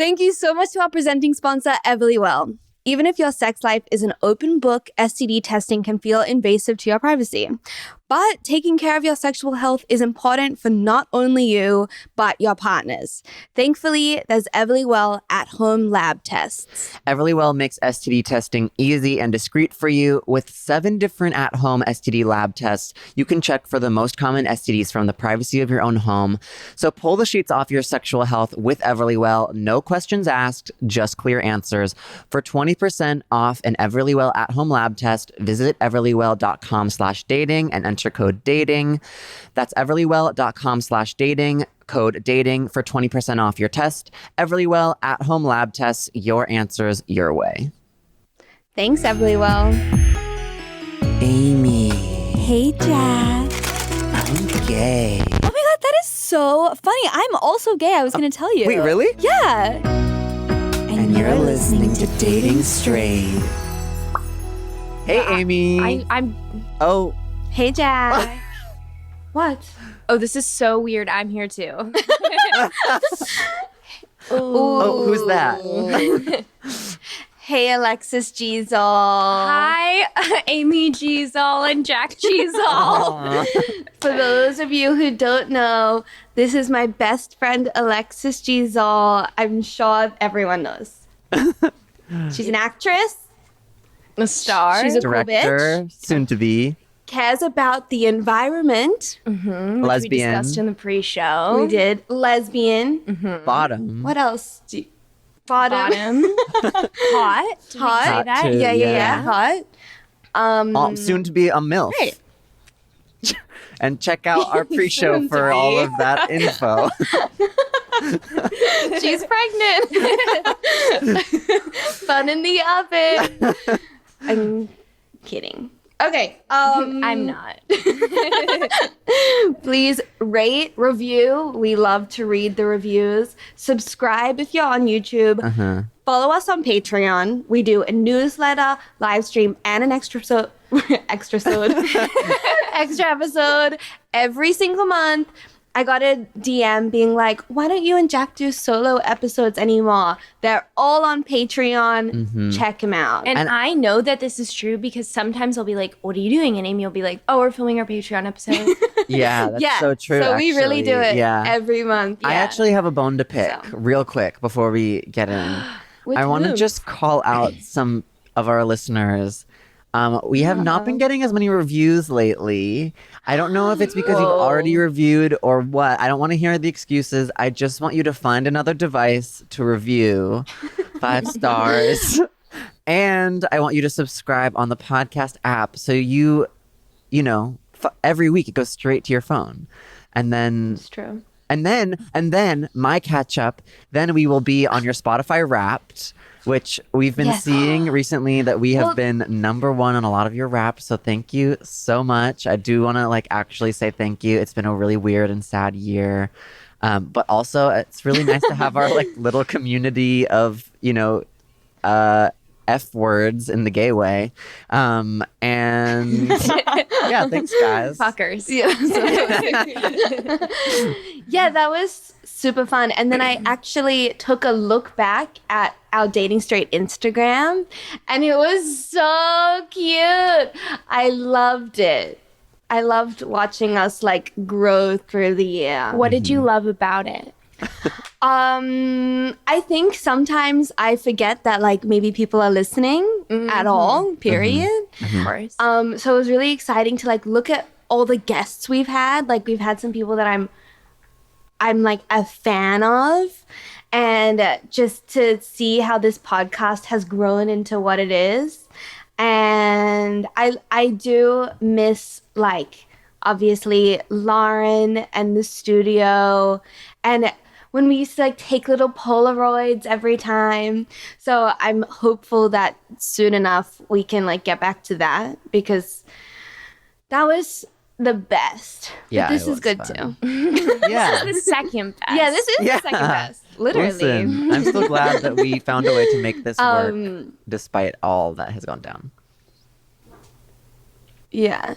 Thank you so much to our presenting sponsor, Everlywell. Even if your sex life is an open book, STD testing can feel invasive to your privacy. But taking care of your sexual health is important for not only you, but your partners. Thankfully, there's Everlywell at-home lab tests. Everlywell makes STD testing easy and discreet for you. With 7 different at-home STD lab tests, you can check for the most common STDs from the privacy of your own home. So pull the sheets off your sexual health with Everlywell. No questions asked, just clear answers. For 20% off an Everlywell at-home lab test, visit everlywell.com/dating and enter code dating. That's everlywell.com/dating, code dating for 20% off your test. Everlywell at-home lab tests, your answers your way. Thanks, Everlywell. Amy. Hey, Jack. I'm gay. Oh my God, that is so funny. I'm also gay. I was going to tell you. Wait, really? Yeah. And you're listening to Dating Straight. Hey, Amy. I'm. Oh. Hey, Jack. What? Oh, this is so weird. I'm here too. Oh, who's that? Hey, Alexis G. Zall. Hi, Amy G. Zall and Jack G. Zall. For those of you who don't know, this is my best friend, Alexis G. Zall. I'm sure everyone knows. She's an actress. A star. She's a cool Director, bitch. soon to be. Cares about the environment. Lesbian. Lesbian. We discussed in the pre-show. We did. Lesbian. Bottom. What else? Bottom. Hot. Did we say Hot. that? too. Yeah. Hot. Soon to be a MILF. Right. And check out our pre-show Soon to for be. all of that info. She's pregnant. Fun in the oven. I'm kidding. Okay. I'm not. Please rate, review. We love to read the reviews. Subscribe if you're on YouTube. Follow us on Patreon. We do a newsletter, live stream, and an extra episode every single month. I got a DM being like, why don't you and Jack do solo episodes anymore? They're all on Patreon. Check them out. And I know that this is true because sometimes I'll be like, what are you doing? And Amy will be like, oh, we're filming our Patreon episode. Yeah, that's so true. So we really do it Yeah. every month. I Yeah. actually have a bone to pick real quick before we get in. I want to just call out some of our listeners. We have not been getting as many reviews lately. I don't know if it's because you've already reviewed or what. I don't want to hear the excuses. I just want you to find another device to review 5 stars. And I want you to subscribe on the podcast app. So you know, every week it goes straight to your phone. And then It's true. And then my catch up, then we will be on your Spotify Wrapped, which we've been seeing recently that we have been number 1 on a lot of your Wraps. So thank you so much. I do want to actually say thank you. It's been a really weird and sad year. But also it's really nice to have our little community of, F words in the gay way. And yeah, thanks guys. Fuckers. Yeah, that was super fun. And then I actually took a look back at our Dating Straight Instagram, and it was so cute. I loved it. I loved watching us grow through the year. What did you love about it? I think sometimes I forget that maybe people are listening at all, period. Of course. So it was really exciting to look at all the guests we've had. We've had some people that I'm a fan of, and just to see how this podcast has grown into what it is. And I do miss obviously Lauren and the studio, and when we used to take little Polaroids every time. So I'm hopeful that soon enough we can get back to that, because that was the best. Yeah, but this it is was good fun. too. Yeah. The second best. Yeah, this is the second best. Literally. Listen, I'm so glad that we found a way to make this work despite all that has gone down. Yeah.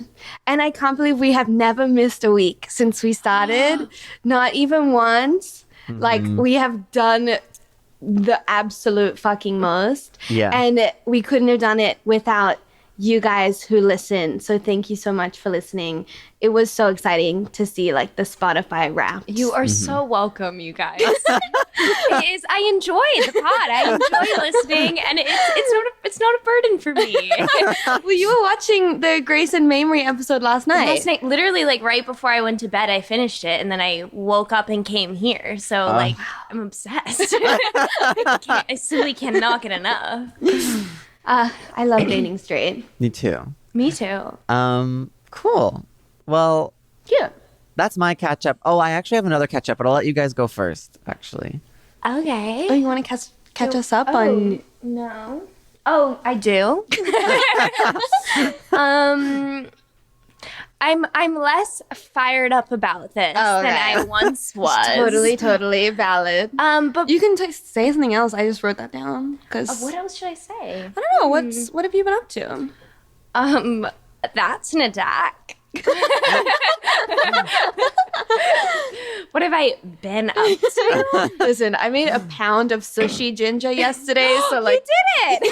And I can't believe we have never missed a week since we started. Not even once. We have done the absolute fucking most. Yeah. And we couldn't have done it without you guys who listen. So thank you so much for listening. It was so exciting to see like the Spotify Wrapped. You are so welcome, you guys. It is. I enjoy the pod. I enjoy listening, and it's not a burden for me. Well, you were watching the Grace and Mamrie episode last night. Last night, literally, like right before I went to bed, I finished it, and then I woke up and came here. So like, I'm obsessed. I simply cannot get enough. I love dating straight. Me too. Me too. Cool. Well, Yeah. that's my catch up. Oh, I actually have another catch up, but I'll let you guys go first, actually. Okay. Oh, you want to catch us up on? No. Oh, I do. I'm less fired up about this than I once was. Totally valid. But You can say something else. I just wrote that down because what else should I say? I don't know. What have you been up to? That's an attack. What have I been up to? Listen, I made a pound of sushi ginger yesterday, so like You did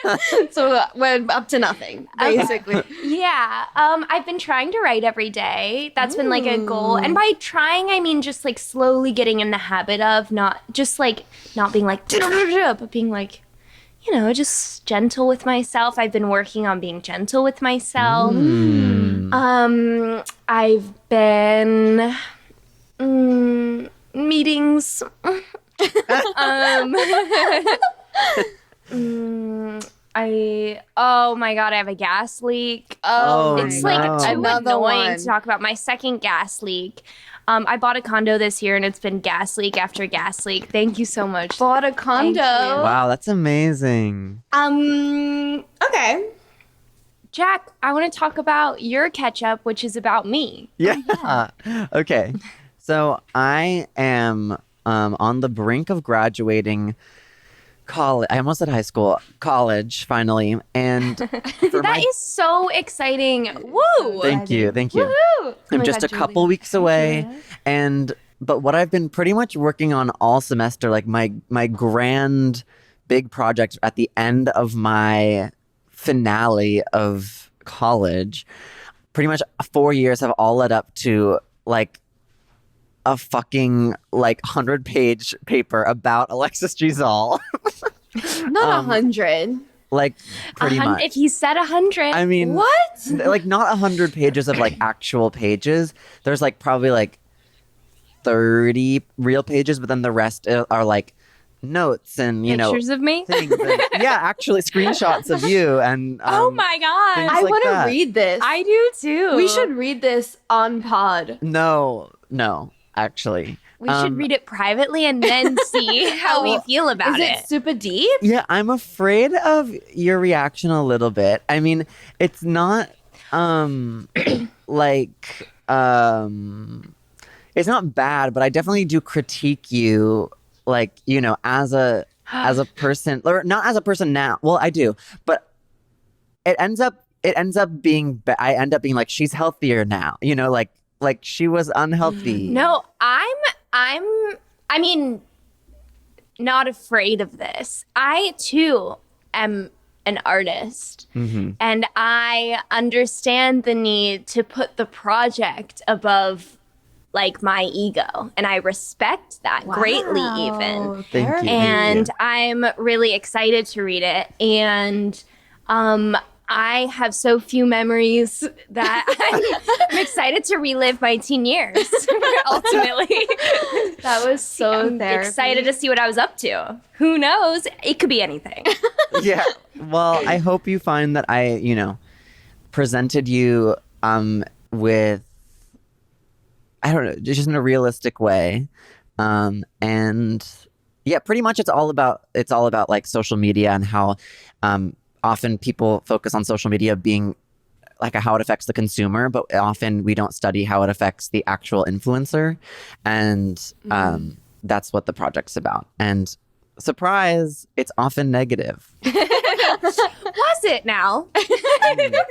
it. so we're up to nothing basically. Yeah. I've been trying to write every day. That's been like a goal. And by trying, I mean just like slowly getting in the habit of not being like, but being like, just gentle with myself. I've been working on being gentle with myself. I've been meetings. Oh my God, I have a gas leak. Oh, It's no. like too Another annoying one. to talk about. My second gas leak. I bought a condo this year and it's been gas leak after gas leak. Thank you so much. Bought a condo. Wow, that's amazing. Okay. Jack, I want to talk about your catch up, which is about me. Yeah. Okay. So I am on the brink of graduating college. I almost said high school. College, finally. And for That is so exciting. Woo! Thank you. Woohoo! I'm my just God, a couple weeks away. But what I've been pretty much working on all semester, like my grand big project at the end of my finale of college, pretty much 4 years have all led up to like a fucking like 100-page paper about Alexis Zall. Not 100. Like pretty much. If he said 100. I mean, What? like not 100 pages of like actual pages. There's like probably like 30 real pages, but then the rest are like notes and Pictures of me? things. And, yeah, actually screenshots of you and Oh my God. things I like want to that. read this. I do too. We should read this on pod. No, actually. We should read it privately and then see how we feel about Is it super deep? Yeah, I'm afraid of your reaction a little bit. I mean, it's not like it's not bad, but I definitely do critique you like, as a person, or not as a person now. Well, I do, but it ends up being I end up being like, she's healthier now, like she was unhealthy. No, I mean, not afraid of this. I too am an artist, and I understand the need to put the project above like my ego, and I respect that greatly even. Thank you. And I'm really excited to read it, and I have so few memories that I'm excited to relive my teen years. Ultimately, That was so I'm therapy. excited to see what I was up to. Who knows? It could be anything. Yeah. Well, I hope you find that I, presented you with, I don't know, just in a realistic way. And yeah, pretty much it's all about like social media and how often people focus on social media being like how it affects the consumer, but often we don't study how it affects the actual influencer. And that's what the project's about. And surprise, it's often negative. Was it now? I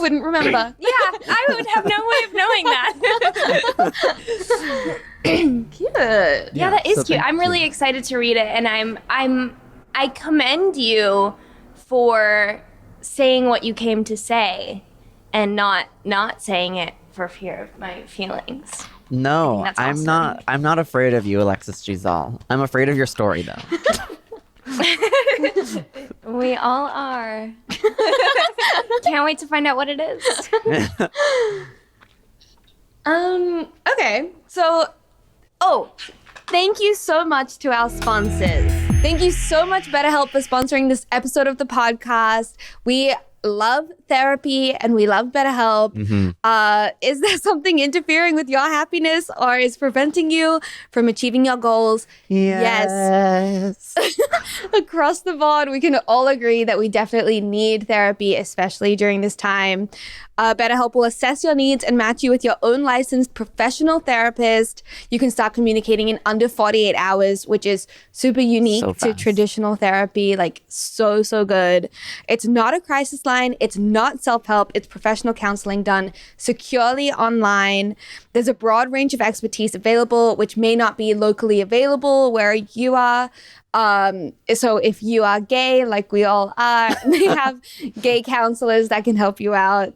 wouldn't remember. Yeah, I would have no way of knowing that. Cute. Yeah, that is so cute. thank I'm really you. excited to read it, and I commend you for saying what you came to say and not saying it for fear of my feelings. No, that's I'm awesome. not. I'm not afraid of you, Alexis G. Zall. I'm afraid of your story, though. We all are. Can't wait to find out what it is. Okay. So, thank you so much to our sponsors. Thank you so much, BetterHelp, for sponsoring this episode of the podcast. We love therapy and we love BetterHelp. Is there something interfering with your happiness or is preventing you from achieving your goals? Yes. Across the board, we can all agree that we definitely need therapy, especially during this time. BetterHelp will assess your needs and match you with your own licensed professional therapist. You can start communicating in under 48 hours, which is super unique So to fast. traditional therapy. Like, so good. It's not a crisis line. It's not self-help. It's professional counseling done securely online. There's a broad range of expertise available, which may not be locally available where you are. So if you are gay, like we all are, they have gay counselors that can help you out.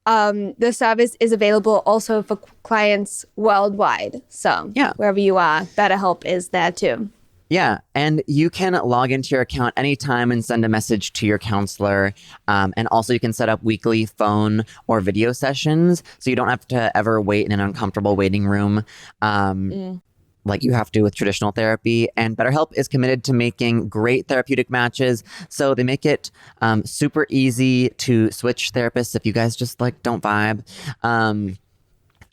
The service is available also for clients worldwide. So Yeah. wherever you are, BetterHelp is there too. Yeah, and you can log into your account anytime and send a message to your counselor. And also you can set up weekly phone or video sessions so you don't have to ever wait in an uncomfortable waiting room like you have to with traditional therapy. And BetterHelp is committed to making great therapeutic matches. So they make it super easy to switch therapists if you guys just like don't vibe.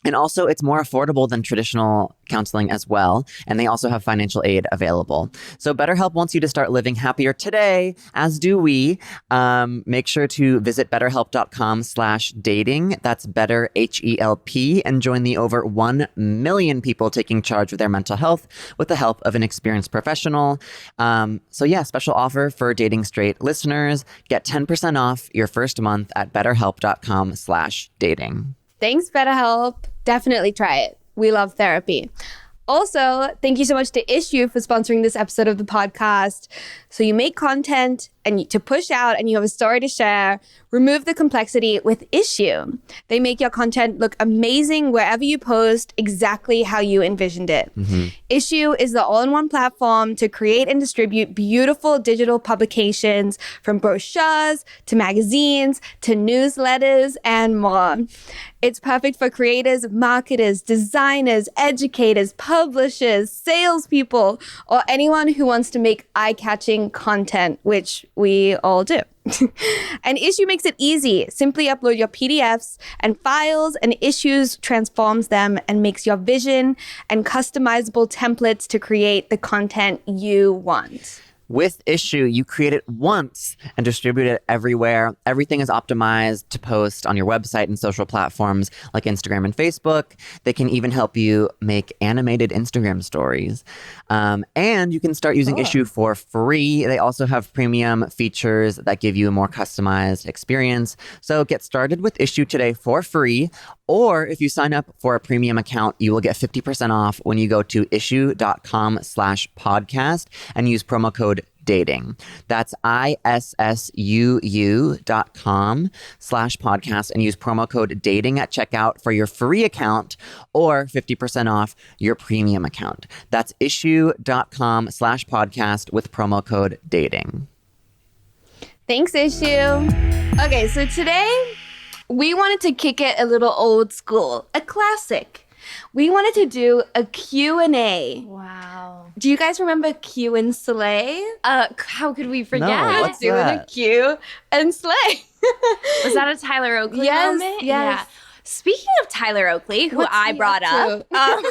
And also, it's more affordable than traditional counseling as well. And they also have financial aid available. So BetterHelp wants you to start living happier today, as do we. Make sure to visit betterhelp.com/dating. That's better, HELP, and join the over 1 million people taking charge of their mental health with the help of an experienced professional. So yeah, special offer for Dating Straight listeners. Get 10% off your first month at betterhelp.com/dating. Thanks, BetterHelp. Definitely try it. We love therapy. Also, thank you so much to Issue for sponsoring this episode of the podcast. So you make content and to push out and you have a story to share, remove the complexity with Issue. They make your content look amazing wherever you post, exactly how you envisioned it. Issue is the all-in-one platform to create and distribute beautiful digital publications, from brochures to magazines to newsletters and more. It's perfect for creators, marketers, designers, educators, publishers, salespeople, or anyone who wants to make eye-catching content, which we all do. And Issue makes it easy. Simply upload your PDFs and files, and Issues transforms them and makes your vision and customizable templates to create the content you want. With Issue, you create it once and distribute it everywhere. Everything is optimized to post on your website and social platforms like Instagram and Facebook. They can even help you make animated Instagram stories. And you can start using Issue for free. They also have premium features that give you a more customized experience. So get started with Issue today for free. Or if you sign up for a premium account, you will get 50% off when you go to issue.com/podcast and use promo code dating. That's ISSUU.com/podcast and use promo code dating at checkout for your free account or 50% off your premium account. That's issue.com/podcast with promo code dating. Thanks, Issue. Okay, so today we wanted to kick it a little old school, a classic. We wanted to do a Q&A. Wow. Do you guys remember Q and Slay? How could we forget? No, what's Doing a that? Q and Slay. Was that a Tyler Oakley Yes, moment? yes. Yeah. Speaking of Tyler Oakley, who What's I he brought up up,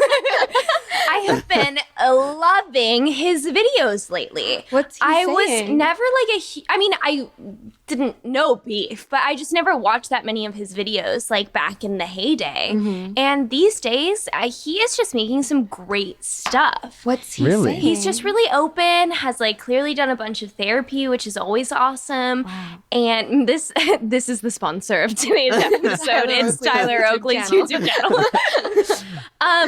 I have been loving his videos lately. What's he I saying? was never like I mean, I didn't know beef, but I just never watched that many of his videos like back in the heyday. And these days, he is just making some great stuff. What's he Really? saying? He's just really open, has like clearly done a bunch of therapy, which is always awesome. Wow. And this is the sponsor of today's episode. It's Tyler Oakley's YouTube channel.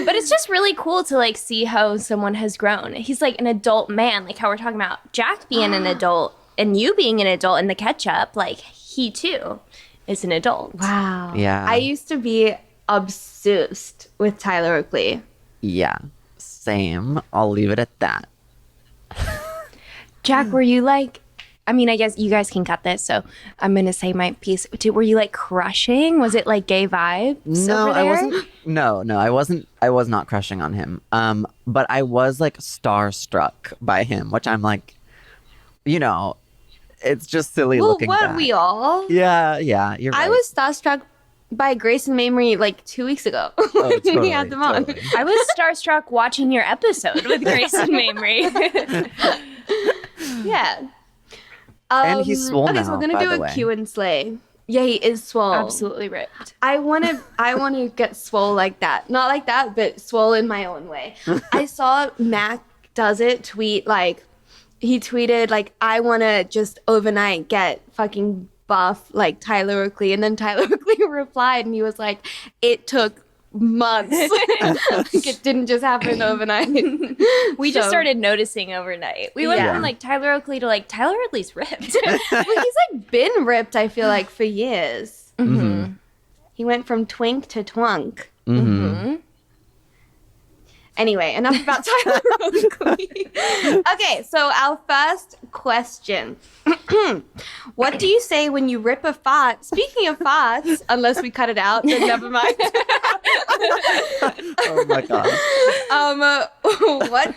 But it's just really cool to like see how someone has grown. He's like an adult man, like how we're talking about Jack being an adult and you being an adult in the ketchup. Like he too is an adult. Wow. Yeah. I used to be obsessed with Tyler Oakley. Yeah. Same. I'll leave it at that. Jack, were you like? I mean, I guess you guys can cut this, so I'm gonna say my piece. Were you like crushing? Was it like gay vibes? No, over I there? wasn't. No, I wasn't. I was not crushing on him. But I was like starstruck by him, which I'm like, you know, it's just silly Well, looking what back. we all? Yeah, you're right. I was starstruck by Grace and Mamrie like 2 weeks ago. Oh, when totally, we had them on. totally. I was starstruck watching your episode with Grace and Mamrie. Yeah. And he's swole okay, so now, we're gonna by do the a way. Q and slay. Yeah, he is swole. Absolutely ripped. I wanna get swole like that. Not like that, but swole in my own way. I saw Mac does it tweet like he tweeted like I wanna just overnight get fucking buff like Tyler Oakley, and then Tyler Oakley replied and he was like, it took months. Like, it didn't just happen overnight. We just So- started noticing overnight. We went Yeah. from like Tyler Oakley to like Tyler Oakley's ripped. Well, he's like been ripped, I feel like, for years. Mm-hmm. He went from twink to twunk. Mm-hmm. Anyway, enough about Tyler Oakley. Okay, so our first question. What do you say when you rip a fart? Speaking of farts, unless we cut it out, then never mind. Oh my god. What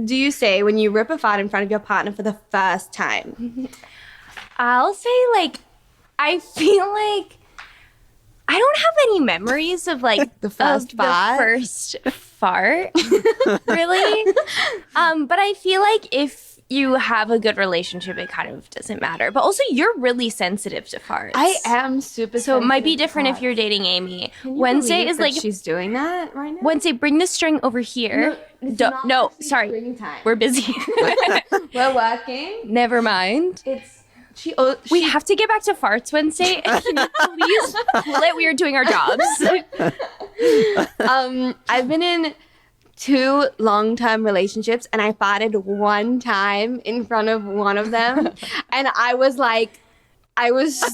do you say when you rip a fart in front of your partner for the first time? I'll say like I feel like I don't have any memories of like The first of fart? The first fart, really. But I feel like if you have a good relationship, it kind of doesn't matter. But also, you're really sensitive to farts. I am super. So it might be sensitive to different if farts. you're dating Amy. Can you Wednesday believe is that like she's doing that right now. Wednesday. Bring the string over here. it's Don't- not no, actually sorry, string time. we're busy. We're working. Never mind. It's We have to get back to farts Wednesday. Can you please cool it? We are doing our jobs. I've been in 2 long-term relationships and I farted one time in front of one of them and I was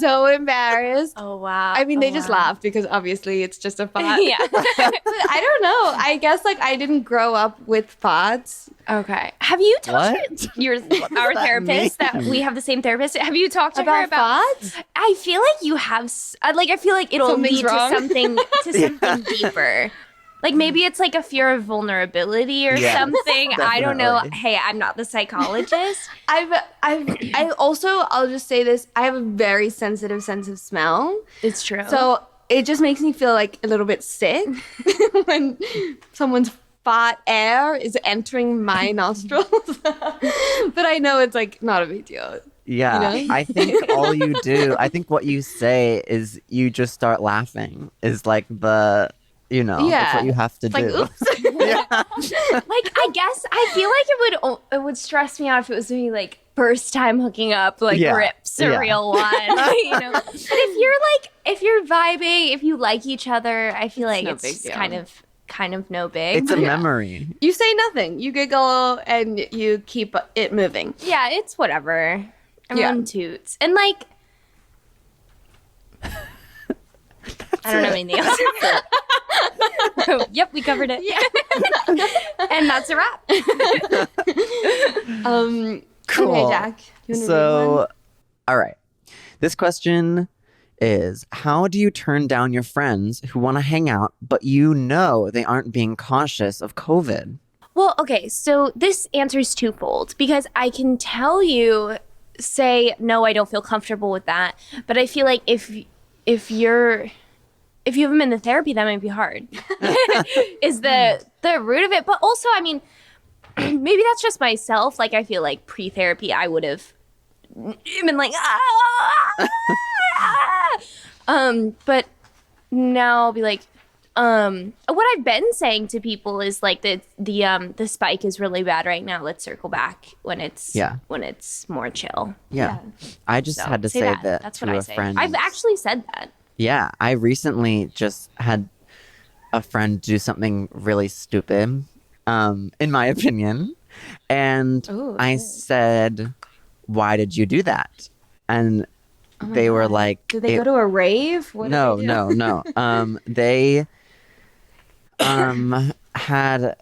so embarrassed. Oh wow. I mean, they just laughed because obviously it's just a fart. Yeah. But I don't know. I guess like I didn't grow up with farts. Okay. Have you talked What? to our that therapist mean? that we have the same therapist? Have you talked to her About about farts? I feel like you have I feel like it'll Something's lead wrong. to something deeper. Like maybe it's like a fear of vulnerability or Yes, something. I don't know. definitely. Hey, I'm not the psychologist. I also, I'll just say this, I have a very sensitive sense of smell. It's true. So it just makes me feel like a little bit sick when someone's fart air is entering my nostrils. But I know it's like not a big deal. Yeah, You know? I think all you do, I think what you say is you just start laughing is like the, that's Yeah. what you have to It's like, do. oops. like I guess I feel like it would stress me out if it was me like first time hooking up like Yeah. rips a Yeah. real one, But if you're vibing, if you like each other, I feel like no it's big just deal. kind of no big. It's a memory. You say nothing. You giggle and you keep it moving. Yeah, it's whatever. Everyone toots. And like I don't know anything else. Yep, we covered it. Yeah. And that's a wrap. Cool. Okay, Jack. You wanna read one? So, all right. This question is, how do you turn down your friends who want to hang out, but you know they aren't being cautious of COVID? Well, okay, so this answer is twofold because I can tell you, say, no, I don't feel comfortable with that. But I feel like if you're if you haven't been to therapy, that might be hard. Is the root of it. But also, I mean, maybe that's just myself. Like, I feel like pre-therapy, I would have been like, but now I'll be like, what I've been saying to people is like the spike is really bad right now. Let's circle back when it's more chill. Yeah. I just had to say that That's to what I a say. friend. I've actually said that. Yeah, I recently just had a friend do something really stupid, in my opinion. And I said, why did you do that? And they were like... Did they go to a rave? What No. did they do? They had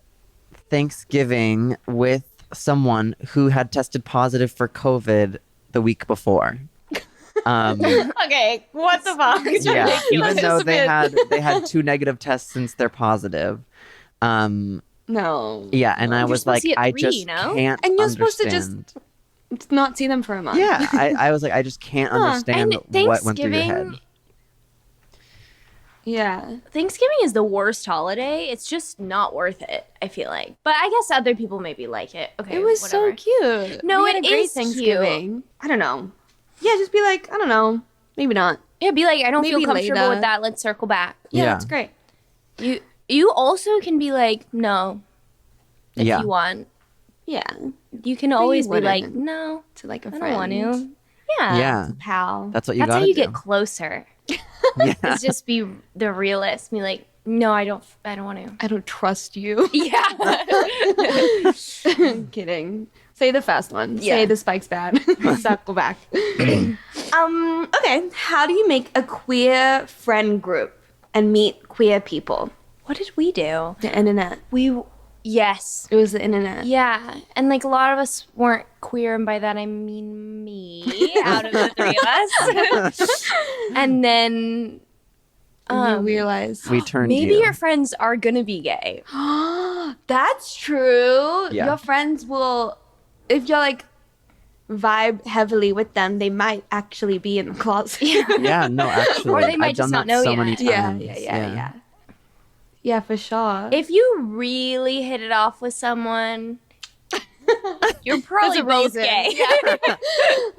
Thanksgiving with someone who had tested positive for COVID the week before. Okay, what the fuck? Yeah, even though they had 2 negative tests since they're positive. No. Yeah, and I was like, I just can't And you're understand. supposed to just not see them for a month. Yeah, I was like, I just can't understand what went through your head. Yeah. Thanksgiving is the worst holiday. It's just not worth it, I feel like. But I guess other people maybe like it. Okay, It was whatever. so cute. No, We had it a great is Thanksgiving. I don't know. Yeah, just be like, I don't know. Maybe not. Yeah, be like, I don't feel Maybe comfortable later. with that. Let's circle back. Yeah, Yeah. that's great. You also can be like, no, if you want. Yeah. You can always be wouldn't. like, no, To like a I friend. don't want to. Yeah. Yeah, Pal. that's what you That's gotta how you do. get closer. Yeah. Is just be the realist. Be like, no, I don't want to. I don't trust you. Yeah. Kidding. Say the fast one. Yeah. Say the spike's bad. Circle back. Okay. How do you make a queer friend group and meet queer people? What did we do? The internet. Yes. It was the internet. Yeah. And like a lot of us weren't queer, and by that I mean me out of the 3 of us. And then And you realize. We turned maybe you. your friends are gonna be gay. That's true. Yeah. Your friends will, if you're like vibe heavily with them, they might actually be in the closet. Yeah, no, actually. Or they might I've done just not that know so yet. many times. Yeah. Yeah, for sure. If you really hit it off with someone, you're probably both reason. gay.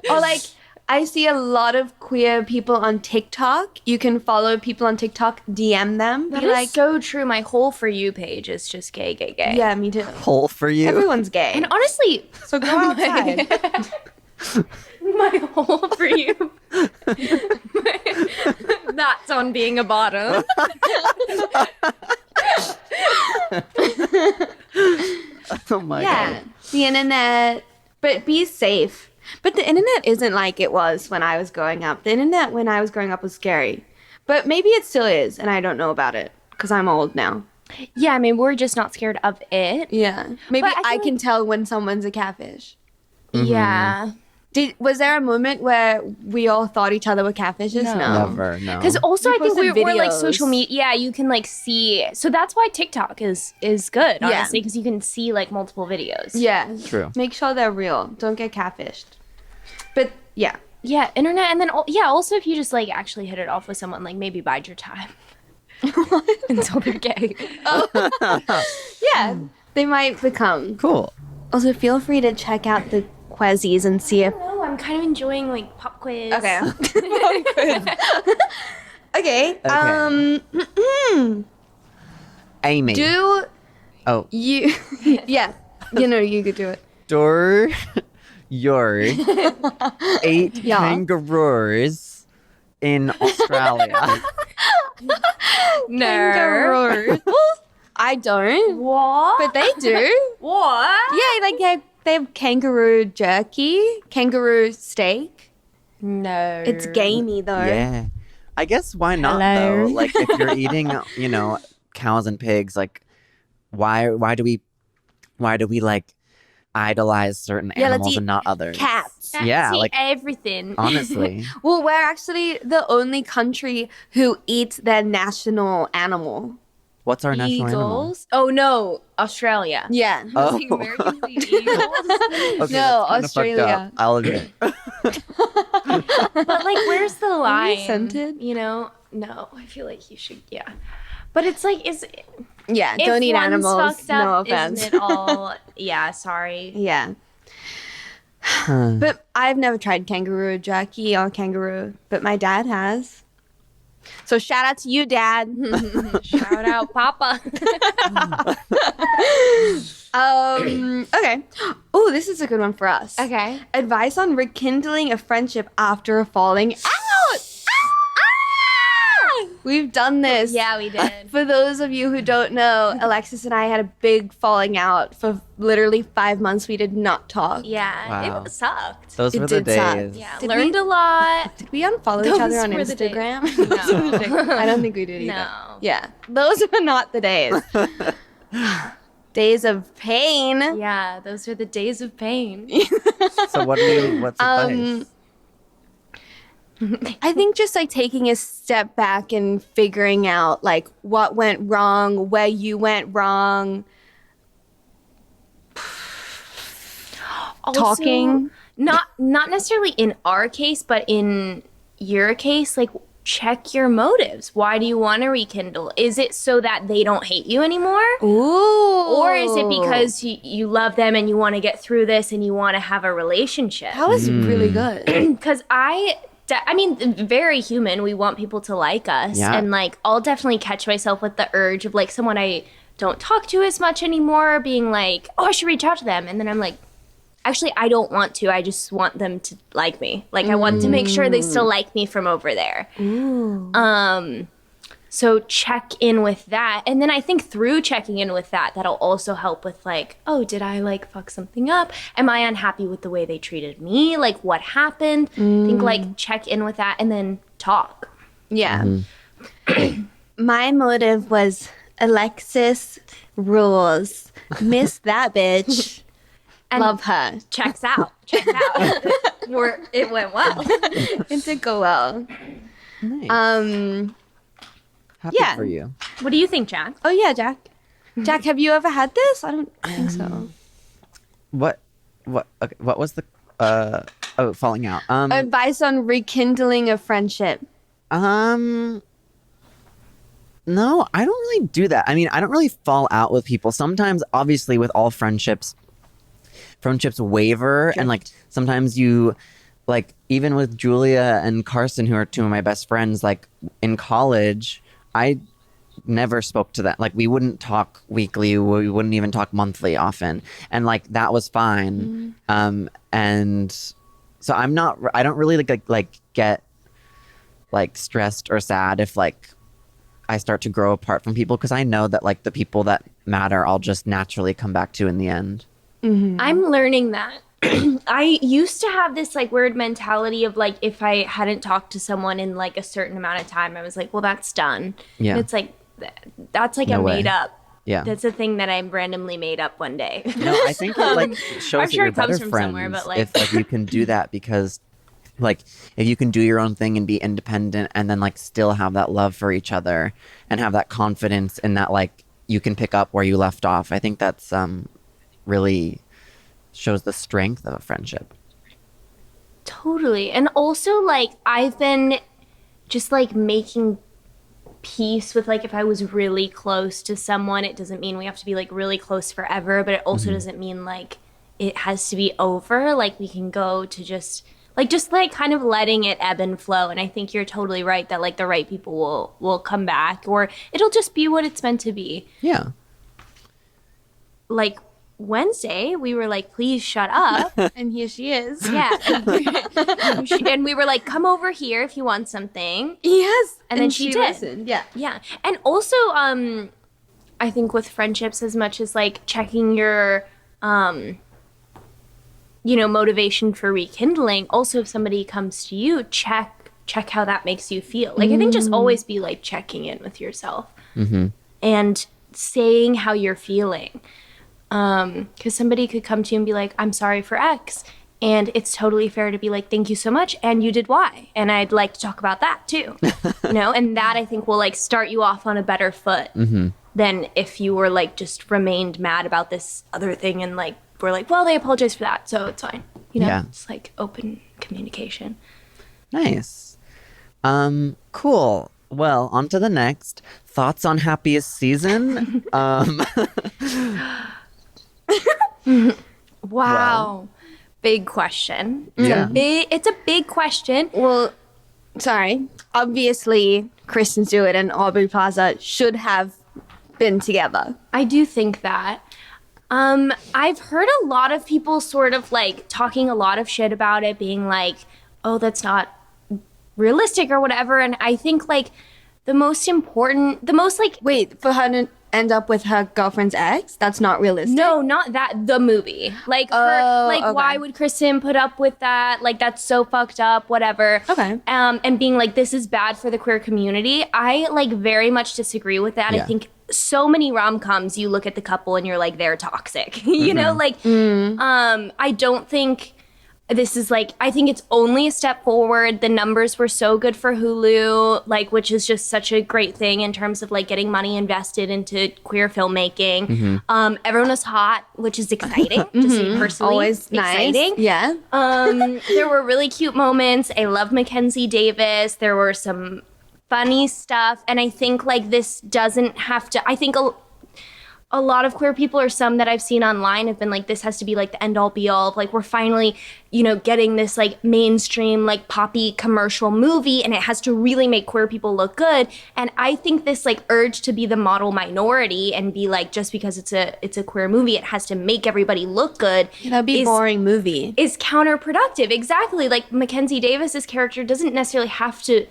Or like, I see a lot of queer people on TikTok. You can follow people on TikTok, DM them, That be is like, so true. My whole For You page is just gay. yeah, me too. Hole for you. Everyone's gay. And honestly, So go outside. my whole For You. That's on being a bottom. Oh my Yeah, god. the internet, but be safe. But the internet isn't like it was when I was growing up. The internet when I was growing up was scary. But maybe it still is, and I don't know about it because I'm old now. Yeah, I mean, we're just not scared of it. Yeah. Maybe But I I feel can tell when someone's a catfish. Yeah. Was there a moment where we all thought each other were catfishes? No. Never, no. Because also, We I think posted we're like videos. social media. Yeah, you can like see. So that's why TikTok is good, Yeah. honestly, because you can see like multiple videos. Yeah. True. Make sure they're real. Don't get catfished. But yeah. Yeah, internet, and then also if you just like actually hit it off with someone, like maybe bide your time until they're gay. Yeah. They might become. Cool. Also, feel free to check out the Quezzies and see if. No, I'm kind of enjoying like pop quiz. Okay. Okay. Amy. Do Oh. you. Yeah. You know, you could do it. Door your 8 Yeah. kangaroos in Australia. Kangaroos. I don't. What? But they do. What? Yeah, like they have kangaroo jerky, kangaroo steak. No. It's gamey though. Yeah. I guess why not Hello. though? Like if you're eating, cows and pigs, like why do we like idolize certain Yeah, let's animals eat and not others? Cats. Yeah, See like everything. honestly. Well, we're actually the only country who eats their national animal. What's our national animal? Eagles. Oh no, Australia. Yeah. Oh. The American eagles. Okay, No, that's kinda fucked up, Australia. I'll admit. But like, where's the line? scented? You know, no, I feel like you should, yeah. But it's like, Yeah, if don't eat one's animals. fucked up, No offense. isn't it all, yeah, sorry. Yeah. But I've never tried kangaroo jerky or kangaroo, but my dad has. So shout out to you, Dad. Shout out, Papa. Okay. Oh, this is a good one for us. Okay. Advice on rekindling a friendship after a falling out. We've done this. Yeah, we did. For those of you who don't know, Alexis and I had a big falling out for literally 5 months. We did not talk. Yeah, Wow. it sucked. Those It were the did suck. days. Yeah, Did learned we- a lot. Did we unfollow each Those other on were the days. Instagram? No. I don't think we did either. No. Yeah, those were not the days. Days of pain. Yeah, those are the days of pain. So what's advice? I think just like taking a step back and figuring out like what went wrong, where you went wrong. Also, Talking. not necessarily in our case, but in your case, like check your motives. Why do you want to rekindle? Is it so that they don't hate you anymore? Ooh. Or is it because you love them and you want to get through this and you want to have a relationship? That was really good. Because I mean, very human. We want people to like us. Yeah. And like, I'll definitely catch myself with the urge of like someone I don't talk to as much anymore being like, oh, I should reach out to them. And then I'm like, actually, I don't want to. I just want them to like me. Like, I want to make sure they still like me from over there. Ooh. So check in with that. And then I think through checking in with that, that'll also help with like, oh, did I like fuck something up? Am I unhappy with the way they treated me? Like what happened? I think like check in with that and then talk. Yeah. My motive was Alexis rules. Miss that bitch. And Love her. checks out. Checks out. It went well. It did go well. Nice. Happy yeah. for you. What do you think, Jack? Oh yeah, Jack. Jack, have you ever had this? I don't think so. What was the falling out? Advice on rekindling a friendship. No, I don't really do that. I mean, I don't really fall out with people. Sometimes, obviously, with all friendships waver, and like sometimes you, like even with Julia and Carson, who are two of my best friends, like in college, I never spoke to them. Like we wouldn't talk weekly, we wouldn't even talk monthly often, and like that was fine. And so I don't really like get like stressed or sad if like I start to grow apart from people, because I know that like the people that matter I'll just naturally come back to in the end. I'm learning that. I used to have this like weird mentality of like if I hadn't talked to someone in like a certain amount of time, I was like, well, that's done. Yeah. And it's like that's like No a way. made up. Yeah. That's a thing that I randomly made up one day. No, I think it like shows I'm that sure you're it comes better from friends somewhere, but, like- if like you can do that, because like if you can do your own thing and be independent and then like still have that love for each other and have that confidence in that like you can pick up where you left off. I think that's really shows the strength of a friendship. Totally. And also like I've been just like making peace with like if I was really close to someone, it doesn't mean we have to be like really close forever, but it also doesn't mean like it has to be over. Like we can go to just kind of letting it ebb and flow. And I think you're totally right that like the right people will come back, or it'll just be what it's meant to be. Yeah. Like Wednesday, we were like, please shut up. And here she is. Yeah. And we were like, come over here if you want something. Yes. And then she did. listened. Yeah. Yeah. And also, I think with friendships, as much as like checking your, motivation for rekindling, also if somebody comes to you, check how that makes you feel. Like, I think just always be like checking in with yourself and saying how you're feeling. Because somebody could come to you and be like, I'm sorry for X. And it's totally fair to be like, thank you so much. And you did Y. And I'd like to talk about that too. And that I think will like start you off on a better foot than if you were like just remained mad about this other thing and like, we're like, well, they apologized for that. So it's fine. Yeah. It's like open communication. Nice. Cool. Well, on to the next. Thoughts on Happiest season? Wow. Big question. Yeah. It's a big question. Well, sorry. Obviously, Kristen Stewart and Aubrey Plaza should have been together. I do think that. I've heard a lot of people sort of like talking a lot of shit about it, being like, oh, that's not realistic or whatever. And I think like Wait, for her to end up with her girlfriend's ex? That's not realistic. no, not that, the movie. Like her, like okay. why would Kristen put up with that? Like that's so fucked up, whatever. Okay. And being like, this is bad for the queer community. I like very much disagree with that. Yeah. I think so many rom-coms, you look at the couple and you're like, they're toxic. You know, like, I don't think this is like, I think it's only a step forward. The numbers were so good for Hulu, like, which is just such a great thing in terms of like getting money invested into queer filmmaking. Everyone was hot, which is exciting. Just personally, Always exciting. nice. Yeah. There were really cute moments. I love Mackenzie Davis. There were some funny stuff. And I think like this doesn't have to, I think a lot of queer people, or some that I've seen online, have been like, this has to be like the end all be all of like, we're finally, you know, getting this like mainstream, like poppy commercial movie, and it has to really make queer people look good. And I think this like urge to be the model minority and be like, just because it's a queer movie, it has to make everybody look good. That'd be a boring movie. Is counterproductive. Exactly. Like Mackenzie Davis's character doesn't necessarily have to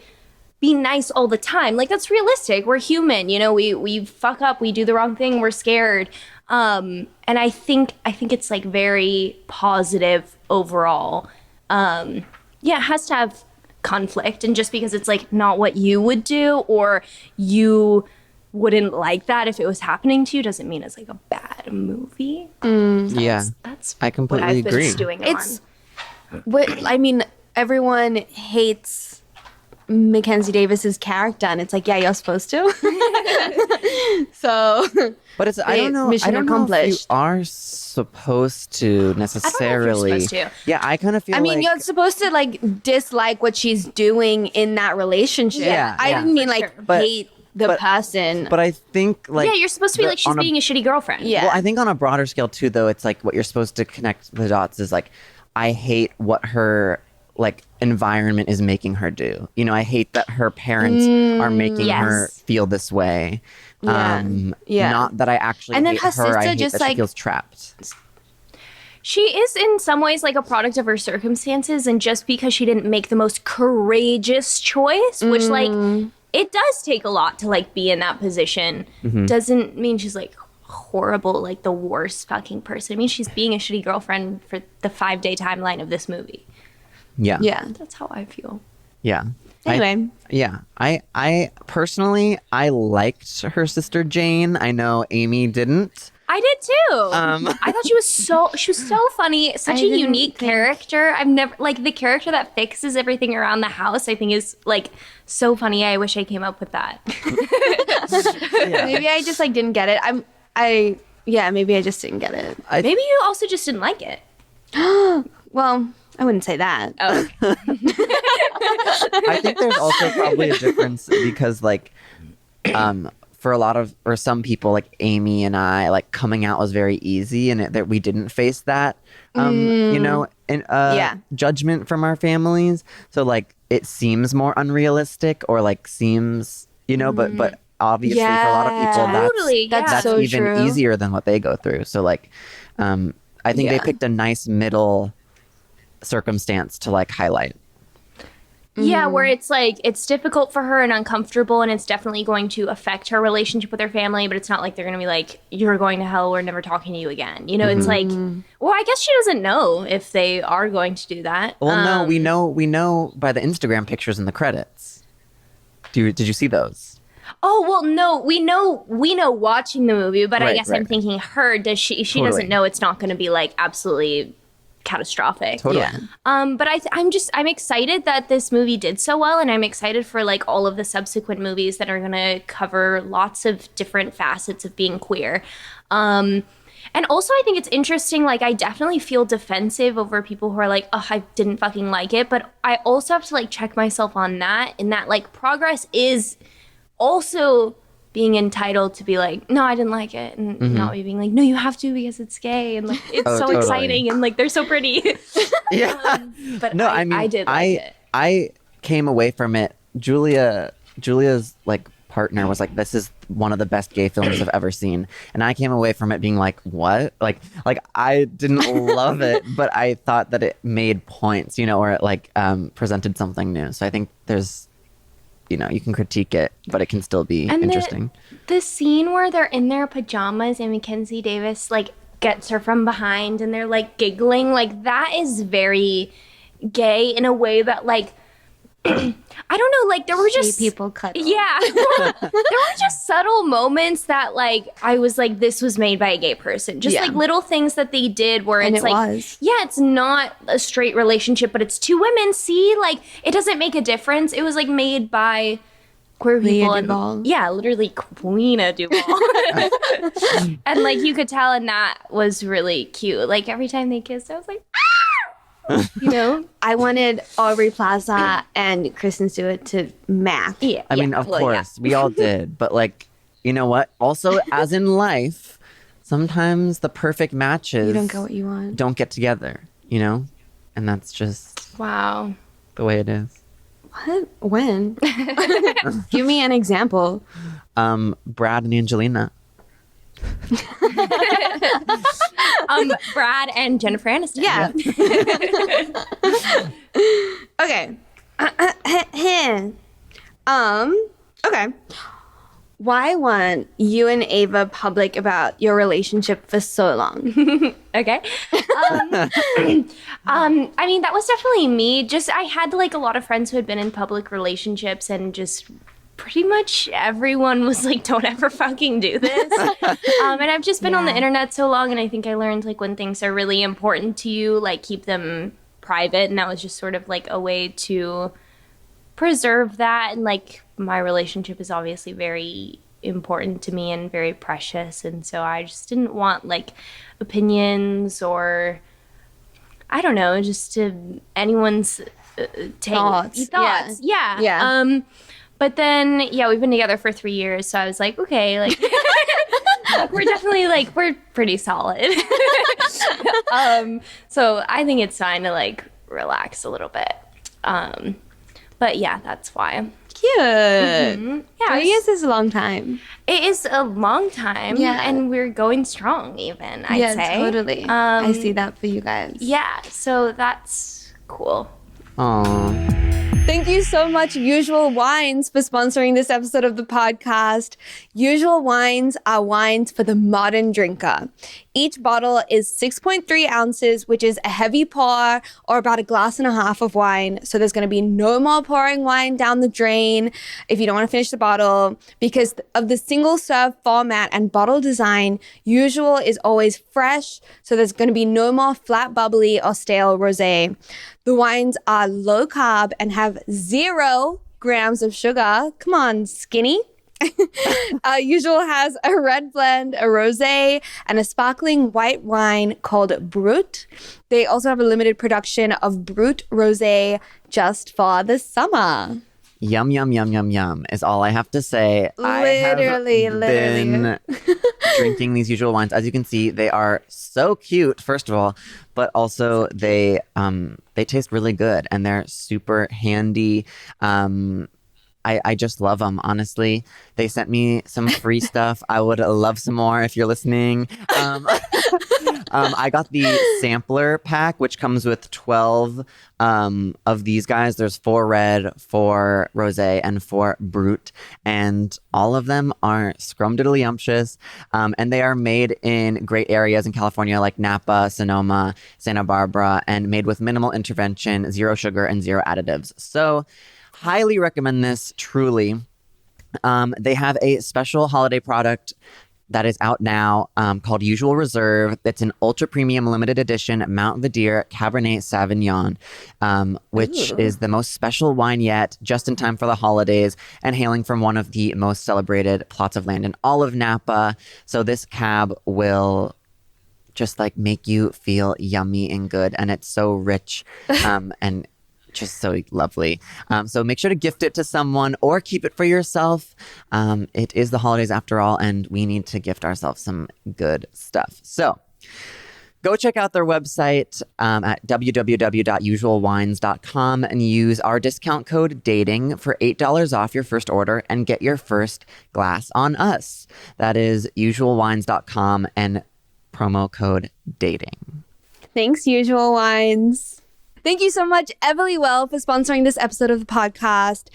be nice all the time. Like that's realistic. We're human, you know, we fuck up, we do the wrong thing, we're scared. And I think it's like very positive overall. Yeah, it has to have conflict, and just because it's like not what you would do or you wouldn't like that if it was happening to you doesn't mean it's like a bad movie. Yeah. That's I completely what I've been agree. stewing It's on. what I mean, everyone hates Mackenzie Davis's character, and it's like, yeah, you're supposed to. So, But it's I don't know. Mission I don't know if you accomplished. are supposed to necessarily. supposed to. Yeah, I kind of feel. I mean, like, you're supposed to like dislike what she's doing in that relationship. Yeah, I yeah. didn't mean For like sure. hate the person. But I think like Yeah, you're supposed to be like, she's being a shitty girlfriend. Yeah. Well, I think on a broader scale too, though, it's like what you're supposed to connect the dots is like, I hate what her like environment is making her do. You know, I hate that her parents are making her Yes. feel this way. Yeah. Yeah. Not that I actually And then hate her her. I sister hate just, that she like- feels trapped. She is in some ways like a product of her circumstances, and just because she didn't make the most courageous choice, which like it does take a lot to like be in that position, doesn't mean she's like horrible, like the worst fucking person. I mean, she's being a shitty girlfriend for the 5-day timeline of this movie. Yeah. yeah. That's how I feel. Yeah. Anyway. I personally, I liked her sister Jane. I know Amy didn't. I did too. I thought she was so funny, such I a didn't unique think- character. I've never like the character that fixes everything around the house. I think is like so funny. I wish I came up with that. Maybe I just like didn't get it. Maybe I just didn't get it. Maybe you also just didn't like it. Well, I wouldn't say that. Oh, I think there's also probably a difference because like for a lot of or some people like Amy and I, like coming out was very easy, and that we didn't face that you know, and judgment from our families. So like it seems more unrealistic or like seems, you know, but obviously for a lot of people Totally, that's yeah. so even true. easier than what they go through. So like I think they Yeah. picked a nice middle circumstance to like highlight. yeah, where it's like it's difficult for her and uncomfortable, and it's definitely going to affect her relationship with her family. But it's not like they're going to be like, "You're going to hell. We're never talking to you again." You know, it's like, well, I guess she doesn't know if they are going to do that. Well, no, we know by the Instagram pictures in the credits. Did you see those? Oh well, no, we know watching the movie, but I Right, guess right. I'm thinking her. Does she Totally. doesn't know it's not going to be like absolutely catastrophic. Totally. Yeah. But I'm excited that this movie did so well, and I'm excited for like all of the subsequent movies that are going to cover lots of different facets of being queer. And And also, I think it's interesting. Like, I definitely feel defensive over people who are like, oh, I didn't fucking like it. But I also have to like check myself on that. And that like progress is also being entitled to be like, no, I didn't like it. And not me being like, no, you have to because it's gay. And like, it's so totally. exciting. And like, they're so pretty. Yeah. But No, I did like it. I came away from it. Julia's like partner was like, this is one of the best gay films I've ever seen, and I came away from it being like, what? Like I didn't love it, but I thought that it made points, or it like presented something new. So I think there's, you can critique it, but it can still be interesting. The scene where they're in their pajamas and Mackenzie Davis like gets her from behind and they're like giggling, like that is very gay in a way that like I don't know, like there were just people cut. Yeah. There were just subtle moments that like I was like, this was made by a gay person. Just like little things that they did where it's like, yeah, it's not a straight relationship, but it's two women. See, like it doesn't make a difference. It was like made by queer people. And, yeah, literally Queena Duvall. And like you could tell, and that was really cute. Like every time they kissed, I was like, I wanted Aubrey Plaza and Kristen Stewart to map. Yeah, I mean, of course, we all did. But like, you know what? Also, as in life, sometimes the perfect matches you don't get what you want. Don't get together, and that's just wow, the way it is. What? When? Give me an example. Brad and Angelina. Brad and Jennifer Aniston. Yeah. Okay. Okay. Why weren't you and Ava public about your relationship for so long? Okay. I mean, that was definitely me. Just, I had like a lot of friends who had been in public relationships and just pretty much everyone was like, don't ever fucking do this. And I've just been on the internet so long, and I think I learned like when things are really important to you, like keep them private. And that was just sort of like a way to preserve that. And like my relationship is obviously very important to me and very precious. And so I just didn't want like opinions or I don't know, just to anyone's thoughts. Yeah. But then, yeah, we've been together for 3 years, so I was like, okay, like, we're definitely, like, we're pretty solid. So I think it's fine to, like, relax a little bit. But, yeah, that's why. Cute. Mm-hmm. Yeah, 3 years is a long time. It is a long time, and we're going strong, even, I'd say. Yeah, totally. I see that for you guys. Yeah, so that's cool. Aww. Thank you so much, Usual Wines, for sponsoring this episode of the podcast. Usual Wines are wines for the modern drinker. Each bottle is 6.3 ounces, which is a heavy pour or about a glass and a half of wine. So there's going to be no more pouring wine down the drain if you don't want to finish the bottle. Because of the single serve format and bottle design, Usual is always fresh. So there's going to be no more flat, bubbly or stale rosé. The wines are low carb and have 0 grams of sugar. Come on, skinny. Usual has a red blend, a rosé, and a sparkling white wine called Brut. They also have a limited production of Brut rosé just for the summer. Yum, yum, yum, yum, yum is all I have to say. Literally. I have been drinking these Usual wines. As you can see, they are so cute, first of all, but also they taste really good and they're super handy. I just love them, honestly. They sent me some free stuff. I would love some more if you're listening. I got the sampler pack, which comes with 12 of these guys. There's 4 red, 4 rosé, and 4 brut. And all of them are scrumdiddlyumptious. And they are made in great areas in California like Napa, Sonoma, Santa Barbara, and made with minimal intervention, 0 sugar, and 0 additives. So highly recommend this, truly. They have a special holiday product that is out now called Usual Reserve. It's an ultra premium limited edition Mount Verdier Cabernet Sauvignon, which is the most special wine yet, just in time for the holidays, and hailing from one of the most celebrated plots of land in all of Napa. So this cab will just like make you feel yummy and good. And it's so rich and just so lovely. So make sure to gift it to someone or keep it for yourself. It is the holidays after all, and we need to gift ourselves some good stuff. So go check out their website at www.usualwines.com and use our discount code DATING for $8 off your first order and get your first glass on us. That is usualwines.com and promo code DATING. Thanks, Usual Wines. Thank you so much, Everly Well, for sponsoring this episode of the podcast.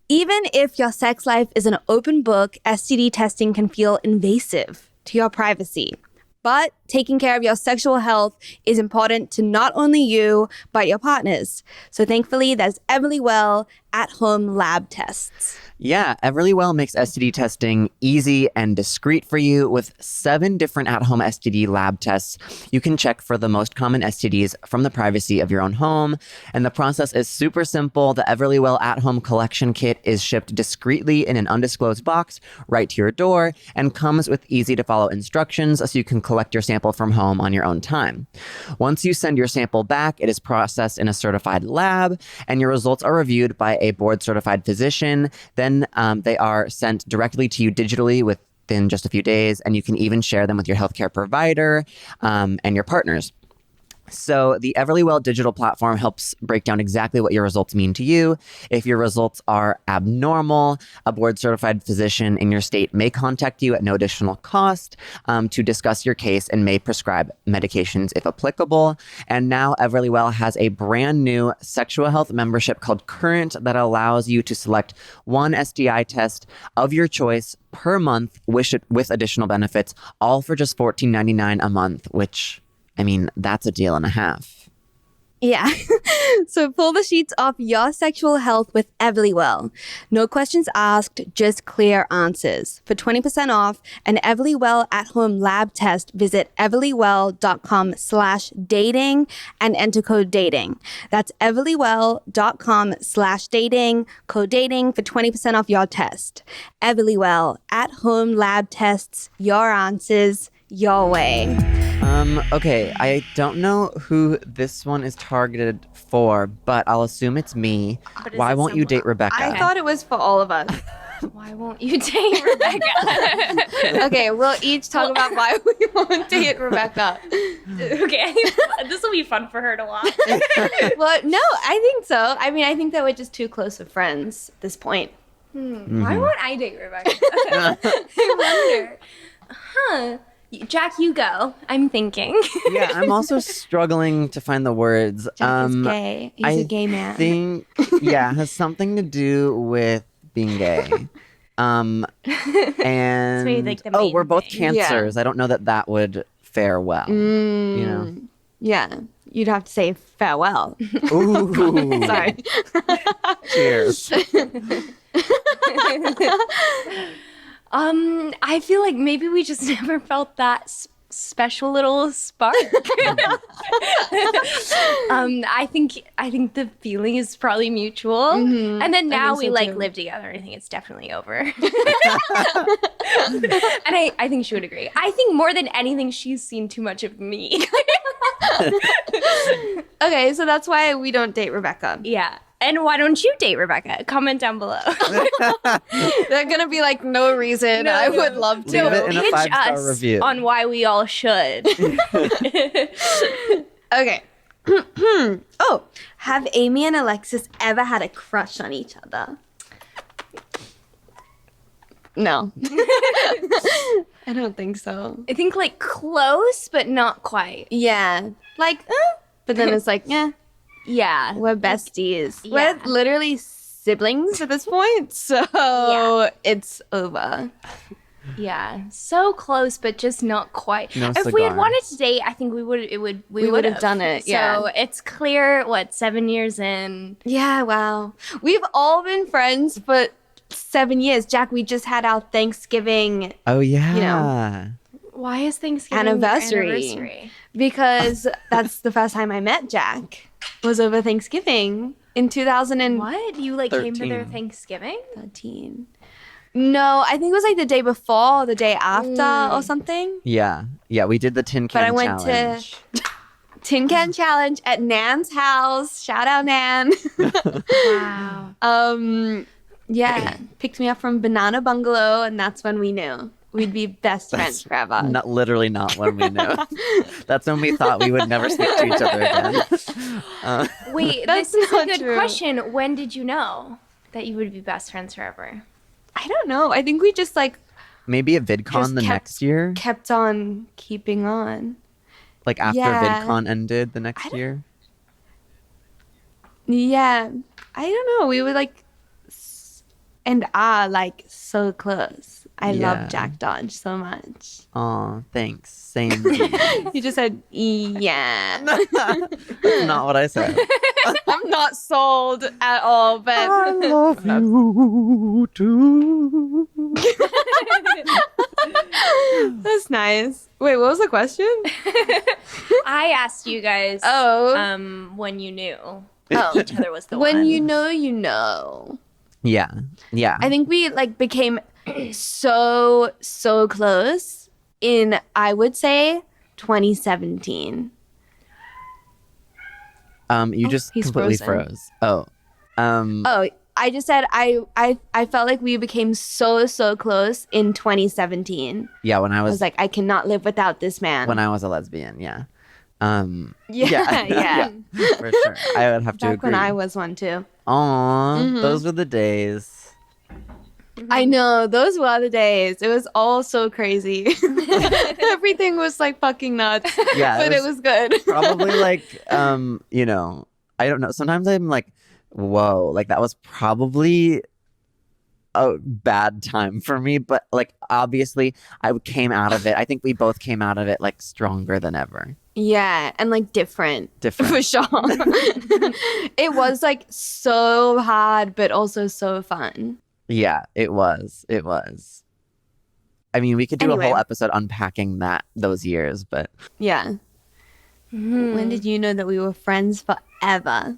Even if your sex life is an open book, STD testing can feel invasive to your privacy. But taking care of your sexual health is important to not only you, but your partners. So thankfully, there's Everly Well at-home lab tests. Yeah, Everly Well makes STD testing easy and discreet for you with 7 different at-home STD lab tests. You can check for the most common STDs from the privacy of your own home. And the process is super simple. The Everly Well at-home collection kit is shipped discreetly in an undisclosed box right to your door and comes with easy-to-follow instructions so you can collect your sample from home on your own time. Once you send your sample back, it is processed in a certified lab, and your results are reviewed by a board-certified physician. Then they are sent directly to you digitally within just a few days, and you can even share them with your healthcare provider and your partners. So the Everly Well digital platform helps break down exactly what your results mean to you. If your results are abnormal, a board-certified physician in your state may contact you at no additional cost to discuss your case and may prescribe medications if applicable. And now Everly Well has a brand new sexual health membership called Current that allows you to select one STI test of your choice per month with additional benefits, all for just $14.99 a month, which... I mean, that's a deal and a half. Yeah. So pull the sheets off your sexual health with Everly Well. No questions asked, just clear answers. For 20% off an Everly Well at-home lab test, visit everlywell.com/dating and enter code DATING. That's everlywell.com/dating, code DATING for 20% off your test. Everly Well at-home lab tests, your answers, your way. Okay, I don't know who this one is targeted for, but I'll assume it's me. Why won't you date Rebecca? I thought it was for all of us. Why won't you date Rebecca? Okay, we'll each talk about why we won't date Rebecca. Okay, this will be fun for her to watch. Well, no, I think so. I mean, I think that we're just too close of friends at this point. Why won't I date Rebecca? I wonder. Huh. Jack, you go. I'm thinking. Yeah, I'm also struggling to find the words. Jack is gay. He's a gay man. I think, yeah, it has something to do with being gay. And maybe like the main we're both thing. cancers. I don't know that would fare well. You know? Yeah, you'd have to say farewell. Ooh. Sorry. Cheers. I feel like maybe we just never felt that special little spark. I think the feeling is probably mutual, and then now we live together. I think it's definitely over. And I think she would agree. I think more than anything, she's seen too much of me. Okay, so that's why we don't date Rebecca. Yeah. And why don't you date Rebecca? Comment down below. They're gonna be like, no reason. I would love to. Leave it in a Pitch 5-star us review. on why we all should. Okay. Oh, have Amy and Alexis ever had a crush on each other? No. I don't think so. I think like close, but not quite. Yeah. Like, but then it's like, yeah. Yeah. We're besties. Yeah. We're literally siblings at this point, so it's over. Yeah. So close, but just not quite. No If we had cigar. wanted to date, I think we would have done it, yeah. So it's clear, 7 years in. Yeah, wow. We've all been friends for 7 years. Jack, we just had our Thanksgiving Oh, yeah. You know. Why is Thanksgiving your anniversary. Because that's the first time I met Jack. Was over Thanksgiving in 2013. What? You came for their 13. Thanksgiving? No, I think it was like the day before, the day after or something. Yeah. Yeah, we did the tin can But I went challenge. to Tin Can Challenge at Nan's house. Shout out Nan. Wow. Yeah, picked me up from Banana Bungalow, and that's when we knew we'd be best friends forever. Literally not when we knew. That's when we thought we would never speak to each other again. Wait, That's this is a not good true. question. When did you know that you would be best friends forever? I don't know. I think we just like Maybe at VidCon Just the kept- next year? kept on keeping on. Like after Yeah. VidCon ended the next year? Yeah, I don't know. We were like, and are like so close. I Yeah. love Jack Dodge so much. Aw, thanks. Same. That's You just said, yeah. not what I said. I'm not sold at all, but love you too. that's nice. Wait, what was the question? I asked you guys when you knew each other was the one. When you know, you know. Yeah. Yeah. I think we like became so close in, I would say, 2017. You just he's completely frozen. froze. Oh. Oh, I just said I felt like we became so close in 2017. Yeah, when I I was was like, I cannot live without this man. when I was a lesbian, yeah. yeah. For sure. I would have to Back agree. when I was one too. Aw, those were the days. I know, those were the days. It was all so crazy. Everything was like fucking nuts. Yeah, but it was good. Probably like you know, I don't know. Sometimes I'm like, whoa, like that was probably a bad time for me, but like obviously I came out of it. I think we both came out of it like stronger than ever. Yeah, and like different. Different. For sure. It was like so hard, but also so fun. Yeah, it was. It was. I mean, we could do a Anyway. whole episode unpacking those years, but Yeah. When did you know that we were friends forever?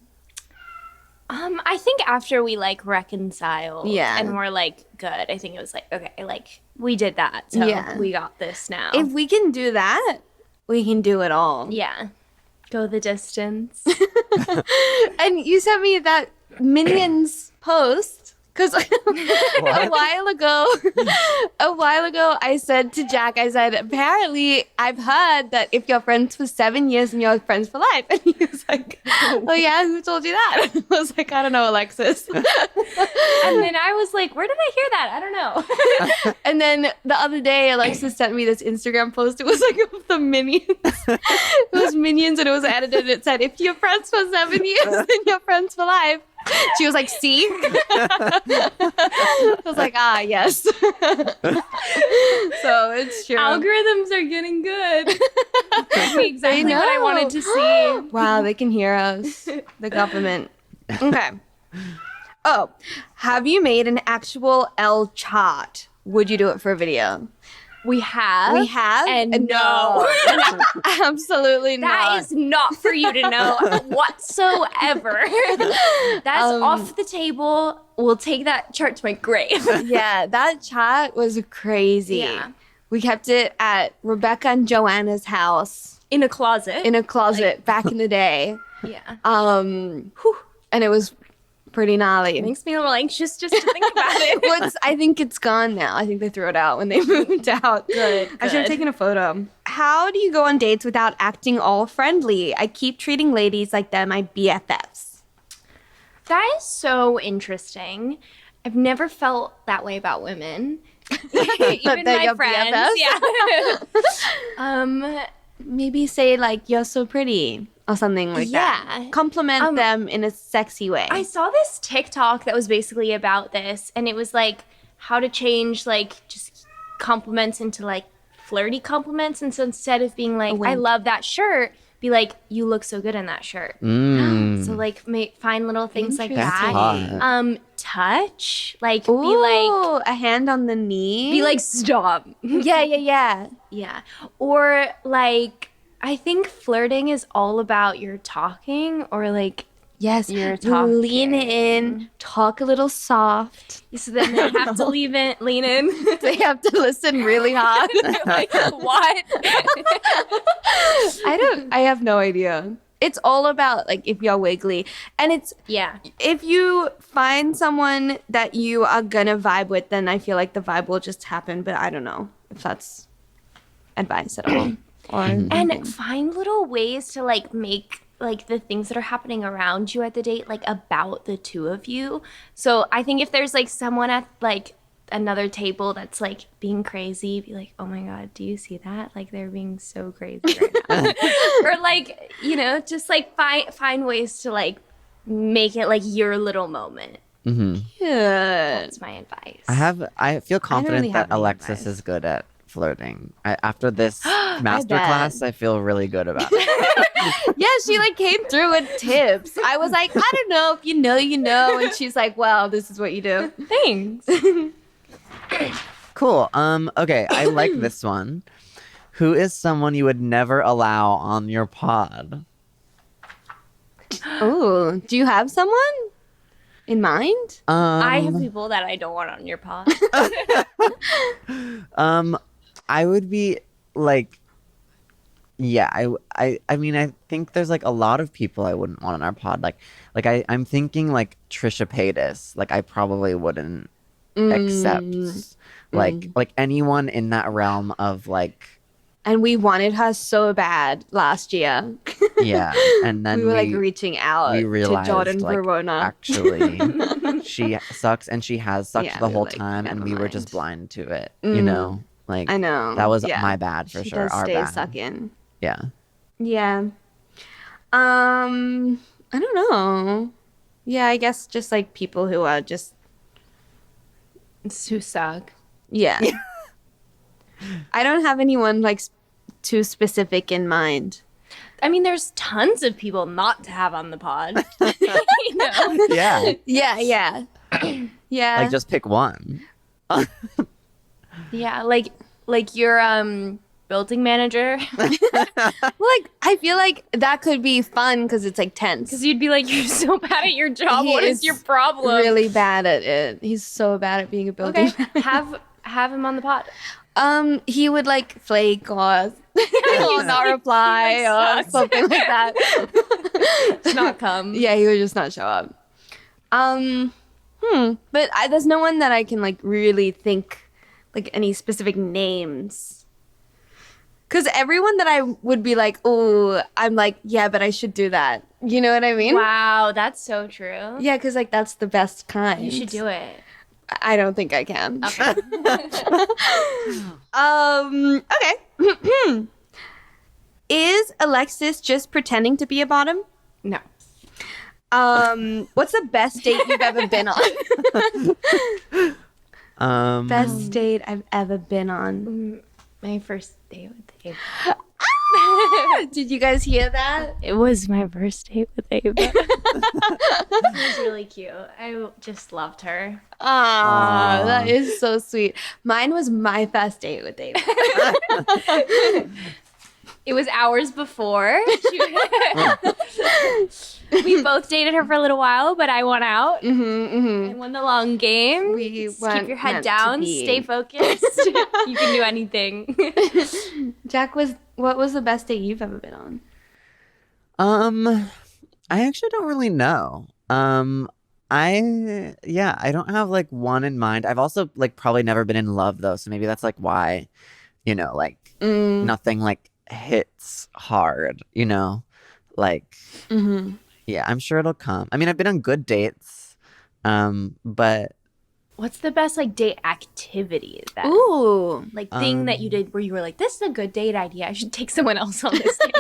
I think after we like reconciled Yeah. and we're like good, I think it was like, okay, like we did that. So Yeah. we got this now. If we can do that, we can do it all. yeah. Go the distance. And you sent me that Minions post because a while ago I said to Jack, I said, apparently I've heard that if you're friends for 7 years and you're friends for life. And he was like, oh yeah, who told you that? I was like, I don't know, Alexis. And then I was like, where did I hear that? I don't know. And then the other day, Alexis sent me this Instagram post. It was like of the Minions. It was Minions, and it was edited. And it said, if you're friends for 7 years, then you're friends for life. She was like, see? I was like, ah, yes. So it's true. Algorithms are getting good. That's exactly what I wanted to see. Wow, they can hear us. The government. Okay. Oh, have you made an actual L chart? Would you do it for a video? We have. We have? And no. Absolutely That not. is not for you to know whatsoever. That's off the table. We'll take that chart to my grave. Yeah, that chat was crazy. Yeah. We kept it at Rebecca and Joanna's house In a closet. in a closet back in the day. yeah. And it was pretty gnarly. It makes me a little anxious just to think about it. I think it's gone now. I think they threw it out when they moved out. Good, I should have good. taken a photo. How do you go on dates without acting all friendly? I keep treating ladies like they're my BFFs. That is so interesting. I've never felt that way about women. Even They're my your friends. BFFs? Yeah. Maybe say like, you're so pretty or something like that. Yeah. Compliment them in a sexy way. I saw this TikTok that was basically about this, and it was like how to change like just compliments into like flirty compliments. And so instead of being like, I love that shirt, be like, you look so good in that shirt. So like find little things like That's that. hot. Touch, like Ooh, be like, a hand on the knee. be like, stop. yeah. Yeah. Or like, I think flirting is all about your talking or like Yes, You're lean talking. in, talk a little soft. So then they have to lean in. They have to listen really hard. Like, what? I have no idea. It's all about like if you're wiggly. And it's Yeah. if you find someone that you are gonna vibe with, then I feel like the vibe will just happen. But I don't know if that's advice at all. Or And find little ways to like make like the things that are happening around you at the date like about the two of you. So I think if there's like someone at like another table that's like being crazy, be like, oh my god, do you see that? Like they're being so crazy right now. Or like, you know, just like find ways to like make it like your little moment. Mm-hmm. yeah. That's my advice. I feel confident really have that any Alexis advice. is good at flirting. After this masterclass, I feel really good about it. Yeah, she like came through with tips. I was like, I don't know if you know, you know, and she's like, well, this is what you do. Thanks. Cool. Okay, I like this one. Who is someone you would never allow on your pod? Oh, do you have someone in mind? I have people that I don't want on your pod. I would be like, yeah, I mean, I think there's like a lot of people I wouldn't want on our pod. Like I'm thinking like Trisha Paytas. Like I probably wouldn't accept like anyone in that realm of like, And we wanted her so bad last year. yeah. And then we were like reaching out we to realized Jordan like Verona. actually she sucks and she has sucked Yeah, the we whole were like, time and never we were mind. just blind to it, you know? Like I know. that was Yeah. my bad for She sure. does Our stay bad. sucking. Yeah. Yeah. I don't know. Yeah, I guess just like people who are just Who suck. yeah. I don't have anyone like too specific in mind. I mean, there's tons of people not to have on the pod. You know? Yeah. Yeah. Yeah. Like just pick one. Yeah, like your building manager, well, like I feel like that could be fun because it's like tense. because you'd be like, you're so bad at your job. He What is is your problem? Really bad at it. He's so bad at being a building Okay, have him on the pod. He would like flake or not reply He, or like, sucks. something like that. It's not come. Yeah, he would just not show up. But there's no one that I can like really think like any specific names. Cause everyone that I would be like, oh, I'm like, yeah, but I should do that. You know what I mean? Wow, that's so true. Yeah, cause like that's the best kind. You should do it. I don't think I can. Okay. Okay. Is Alexis just pretending to be a bottom? No. What's the best date you've ever been on? Best date I've ever been on. My first date with Ava. Did you guys hear that? It was my first date with Ava. It was really cute. I just loved her. Aw, that is so sweet. Mine was my first date with David. It was hours before. We both dated her for a little while, but I won out. I won the long game. We Just weren't keep your head meant to down, be. stay focused. You can do anything. Jack, what was the best date you've ever been on? I actually don't really know. I don't have like one in mind. I've also like probably never been in love though, so maybe that's like why, you know, like nothing like hits hard, you know? Like yeah, I'm sure it'll come. I mean, I've been on good dates. But What's the best like date activity that Ooh. like thing that you did where you were like, this is a good date idea. I should take someone else on this date.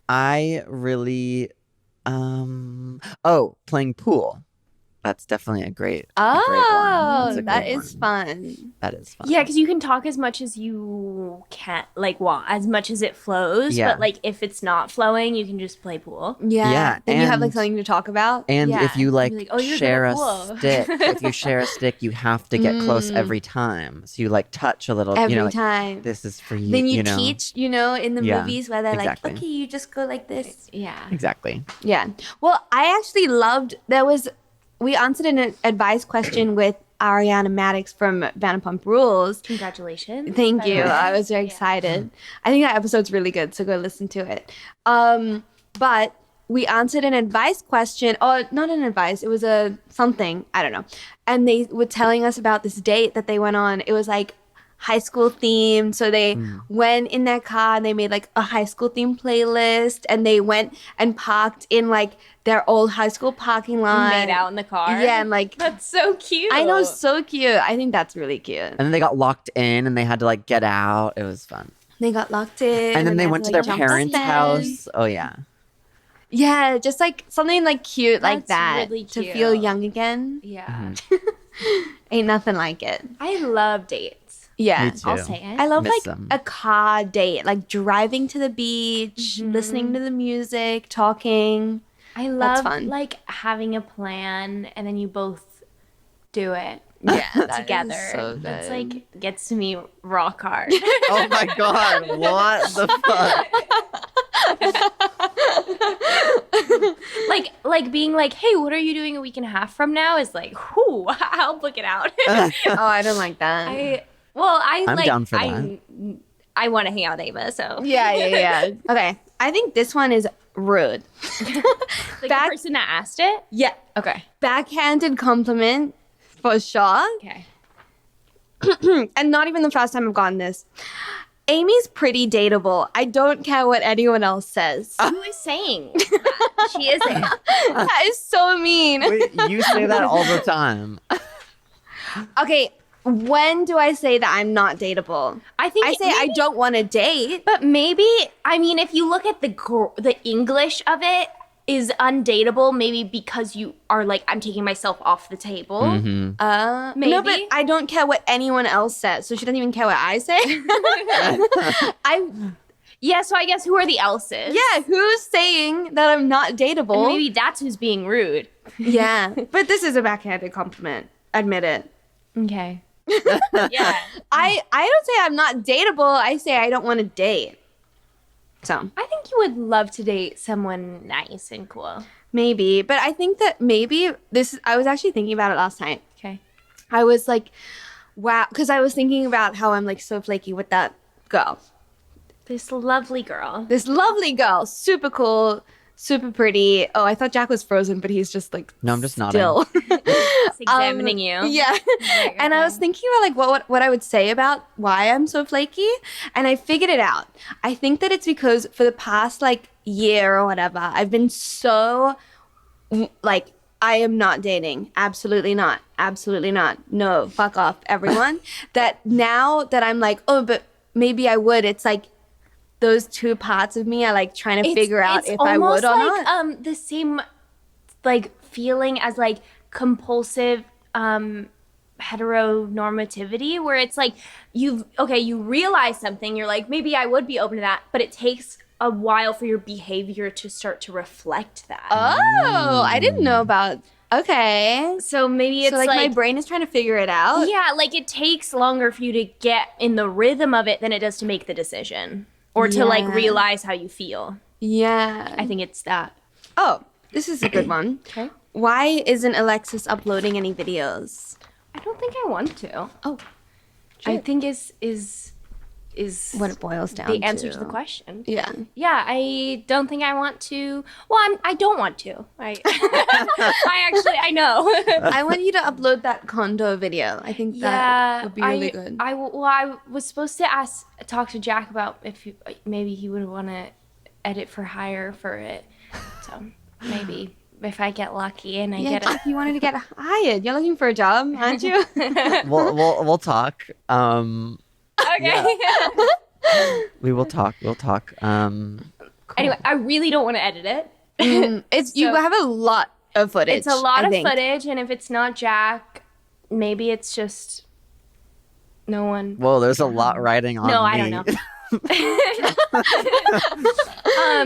I really playing pool. That's definitely a great one. Oh, That's a that great is one. fun. That is fun. Yeah, because you can talk as much as you can, like, well, as much as it flows. Yeah. But like, if it's not flowing, you can just play pool. Yeah. Yeah, Then you have like and- something to talk about. And Yeah. if you like, You'd be like, "Oh, you're share good a at pool." stick, if you share a stick, you have to get close every time. So you like touch a little. Every like, time. this is for you. Then you know? teach, in the Yeah, movies where they're exactly. like, okay, you just go like this. Yeah. Exactly. Yeah. Well, I actually loved, we answered an advice question with Ariana Maddox from Vanderpump Rules. Congratulations. Thank by the you. way. I was very excited. I think that episode's really good, so go listen to it. But we answered an advice question, or not an advice, it was a something, I don't know. And they were telling us about this date that they went on. It was like high school themed. So they went in their car and they made like a high school themed playlist, and they went and parked in like their old high school parking lot. Made out in the car. Yeah, and like That's so cute. I know, so cute. I think that's really cute. And then they got locked in and they had to like get out. It was fun. They got locked in. And then they had went to like, their jump the parents' fence. house. Oh yeah. Yeah, just like something like cute like That's that really to cute. feel young again. Yeah. Ain't nothing like it. I love dates. Yeah. Me too. I'll say it. I love Miss like them. a car date, like driving to the beach, listening to the music, talking. I That's love fun. like having a plan and then you both do it Yeah, together. so That's good. like gets to me rock hard. Oh my god! What the fuck? like being like, hey, what are you doing a week and a half from now? Is like, whoo, I'll book it out. Oh, I don't like that. I'm down for I want to hang out with Ava, so yeah. Okay, I think this one is rude. like the person that asked it. Yeah, Okay. backhanded compliment for sure. Okay. And not even the first time I've gotten this. Amy's pretty dateable. I don't care what anyone else says. Who is saying that? She isn't. That is so mean. Wait, you say that all the time. Okay, when do I say that I'm not dateable? I think I say I maybe- don't want to date. But maybe, I mean, if you look at the English of it is undateable, maybe because you are like, I'm taking myself off the table. Mm-hmm. Maybe. No, but I don't care what anyone else says, so she doesn't even care what I say. Yeah, so I guess who are the else's? Yeah, who's saying that I'm not dateable? And maybe that's who's being rude. Yeah, but this is a backhanded compliment. Admit it. Okay. Yeah. I don't say I'm not dateable. I say I don't want to date. So I think you would love to date someone nice and cool. maybe, but I think that maybe this. I was actually thinking about it last night. Okay. I was like, wow, because I was thinking about how I'm like so flaky with that girl. This lovely girl. This lovely girl, super cool, super pretty. Oh, I thought Jack was frozen, but he's just like No, I'm just nodding. still. It's examining you. Yeah. And I was thinking about like what I would say about why I'm so flaky, and I figured it out. I think that it's because for the past like year or whatever, I've been so like, I am not dating. Absolutely not. Absolutely not. No, fuck off, everyone. That now that I'm like, oh, but maybe I would, it's like those two parts of me are like trying to figure out if I would or almost not. like the same like feeling as like compulsive heteronormativity, where it's like you realize something, you're like, maybe I would be open to that, but it takes a while for your behavior to start to reflect that. Oh, I didn't know about. Okay. So maybe it's So like my brain is trying to figure it out. yeah, like it takes longer for you to get in the rhythm of it than it does to make the decision or to like Yeah. realize how you feel. Yeah. I think it's that. Oh, this is a good one. Okay. Why isn't Alexis uploading any videos? I don't think I want to. Oh, I think is what it boils down the answer to the question. Yeah. Yeah, I don't think I want to. Well, I don't want to. I I know. I want you to upload that condo video. I think that would be really good. I was supposed to talk to Jack about if maybe he would want to edit for hire for it. So maybe if I get lucky and I Yeah, get Jack, you wanted to get hired. You're looking for a job, aren't you? We'll talk. okay. We will talk. We'll talk. Anyway, I really don't want to edit it. You So- have a lot of footage. It's a lot I of think. footage, and if it's not Jack, maybe it's just no one. Whoa, there's a lot riding on No, me. I don't know.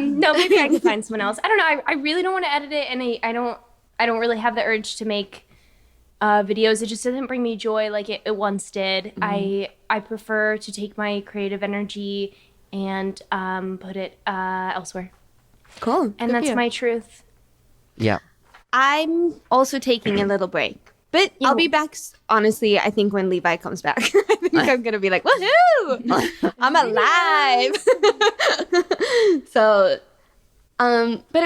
No, maybe I can find someone else. I don't know. I really don't want to edit it, and I don't really have the urge to make videos. It just doesn't bring me joy like it once did. I prefer to take my creative energy and put it elsewhere, Cool. and that's my truth. Yeah. I'm also taking a little break. But I'll be back, honestly, I think when Levi comes back. I think I'm going to be like, woohoo! I'm alive! So, but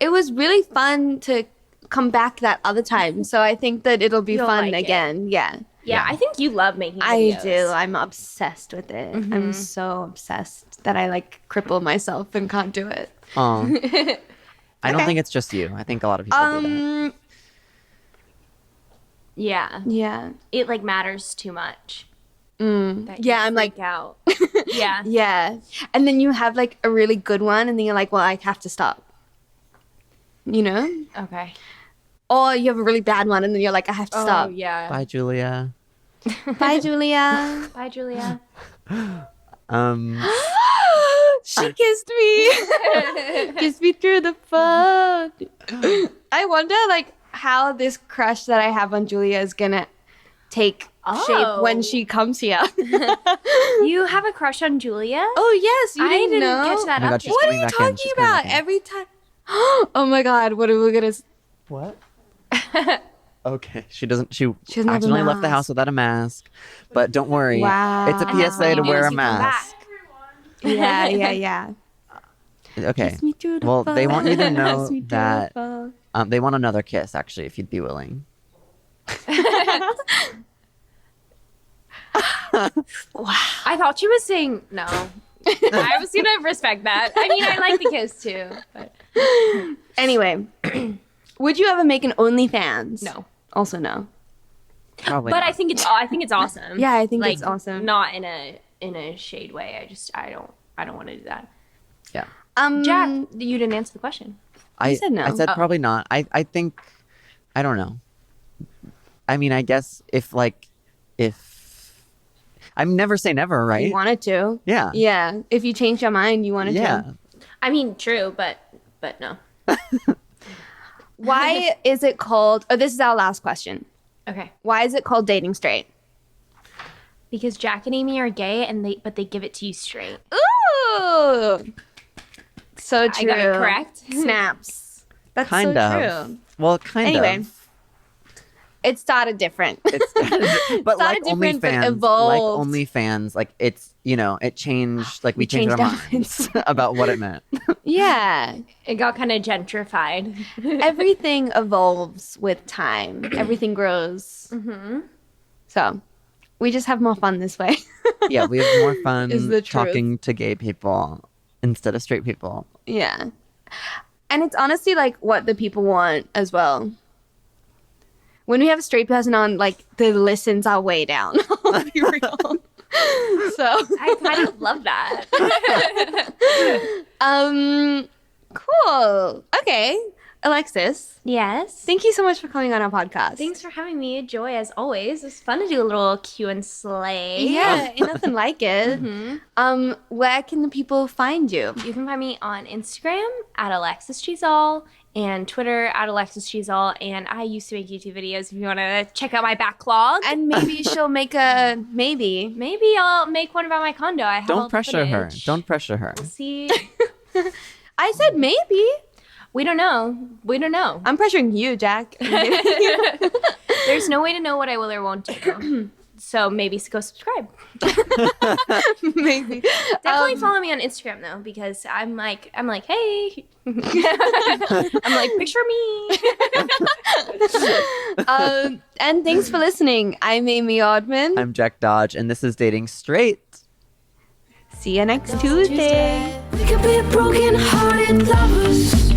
it was really fun to come back that other time. So I think that it'll be You'll fun like it. again. Yeah. Yeah, I think you love making I videos. do. I'm obsessed with it. I'm so obsessed that I like cripple myself and can't do it. Oh. I don't Okay. think it's just you. I think a lot of people do that. Yeah. Yeah. It like matters too much. Yeah, I'm like, Out. Yeah. yeah. And then you have like a really good one and then you're like, well, I have to stop. You know? Okay. Or you have a really bad one and then you're like, I have to stop. Oh yeah. Bye, Julia. Bye, Julia. Bye, Julia. She kissed me. Kissed me through the phone. I wonder like how this crush that I have on Julia is gonna take shape when she comes here. You have a crush on Julia? Oh yes, you I didn't know? catch that Oh my up. God, she's What are coming you back in. talking She's coming about? back in. Every time. Oh my God, what are we gonna? What? Okay. She doesn't doesn't have a accidentally left the mask. house without a mask. But don't worry. Wow. It's a PSA to You wear a come mask. back. Yeah. Okay. Kiss me through the Well, they want you to phone. know Kiss me through the that phone. they want another kiss, actually, if you'd be willing. I thought she was saying no. I was gonna respect that. I mean, I like the kiss too. But Anyway, would you ever make an OnlyFans? no. Also no. Probably. But not. I think it's awesome. Yeah, I think like, it's awesome. Not in a shade way. I don't want to do that. Yeah. Jack, you didn't answer the question. I said no. I said Oh. probably not. I think, I don't know. I mean, I guess if I never say never, right? You wanted to. Yeah. Yeah. If you change your mind, you wanted Yeah. to. I mean, true, but no. Why is it called? Oh, this is our last question. Okay. Why is it called dating straight? Because Jack and Amy are gay, but they give it to you straight. Ooh. So true. I got it correct. Snaps. That's Kind so of. true. Well, kind Anyway. of. It started different. It's but like Started different, but OnlyFans, evolved. it's it changed. Like we changed changed our our minds about what it meant. Yeah. It got kind of gentrified. Everything evolves with time. Everything grows. Mm-hmm. So we just have more fun this way. Yeah, we have more fun Is the truth. talking to gay people instead of straight people. Yeah. And it's honestly like what the people want as well. When we have a straight person on, like the listens are way down. I'll be real. So I kind of love that. cool. Okay. Alexis, Yes. thank you so much for coming on our podcast. Thanks for having me. A joy as always. It's fun to do a little Q and slay. Yeah, ain't nothing like it. Where can the people find you? You can find me on Instagram at Alexis Zall and Twitter at Alexis Zall. And I used to make YouTube videos if you want to check out my backlog. And maybe she'll make a maybe. Maybe I'll make one about my condo. I have all Don't the pressure her. footage. Don't pressure her. See, I said maybe. we don't know. We don't know. I'm pressuring you, Jack. There's no way to know what I will or won't do. So maybe go subscribe. Maybe. Definitely follow me on Instagram though, because I'm like, hey. I'm like, picture me. And thanks for listening. I'm Amy Oddman. I'm Jack Dodge, and this is Dating Straight. See you next Tuesday. We could be broken hearted lovers.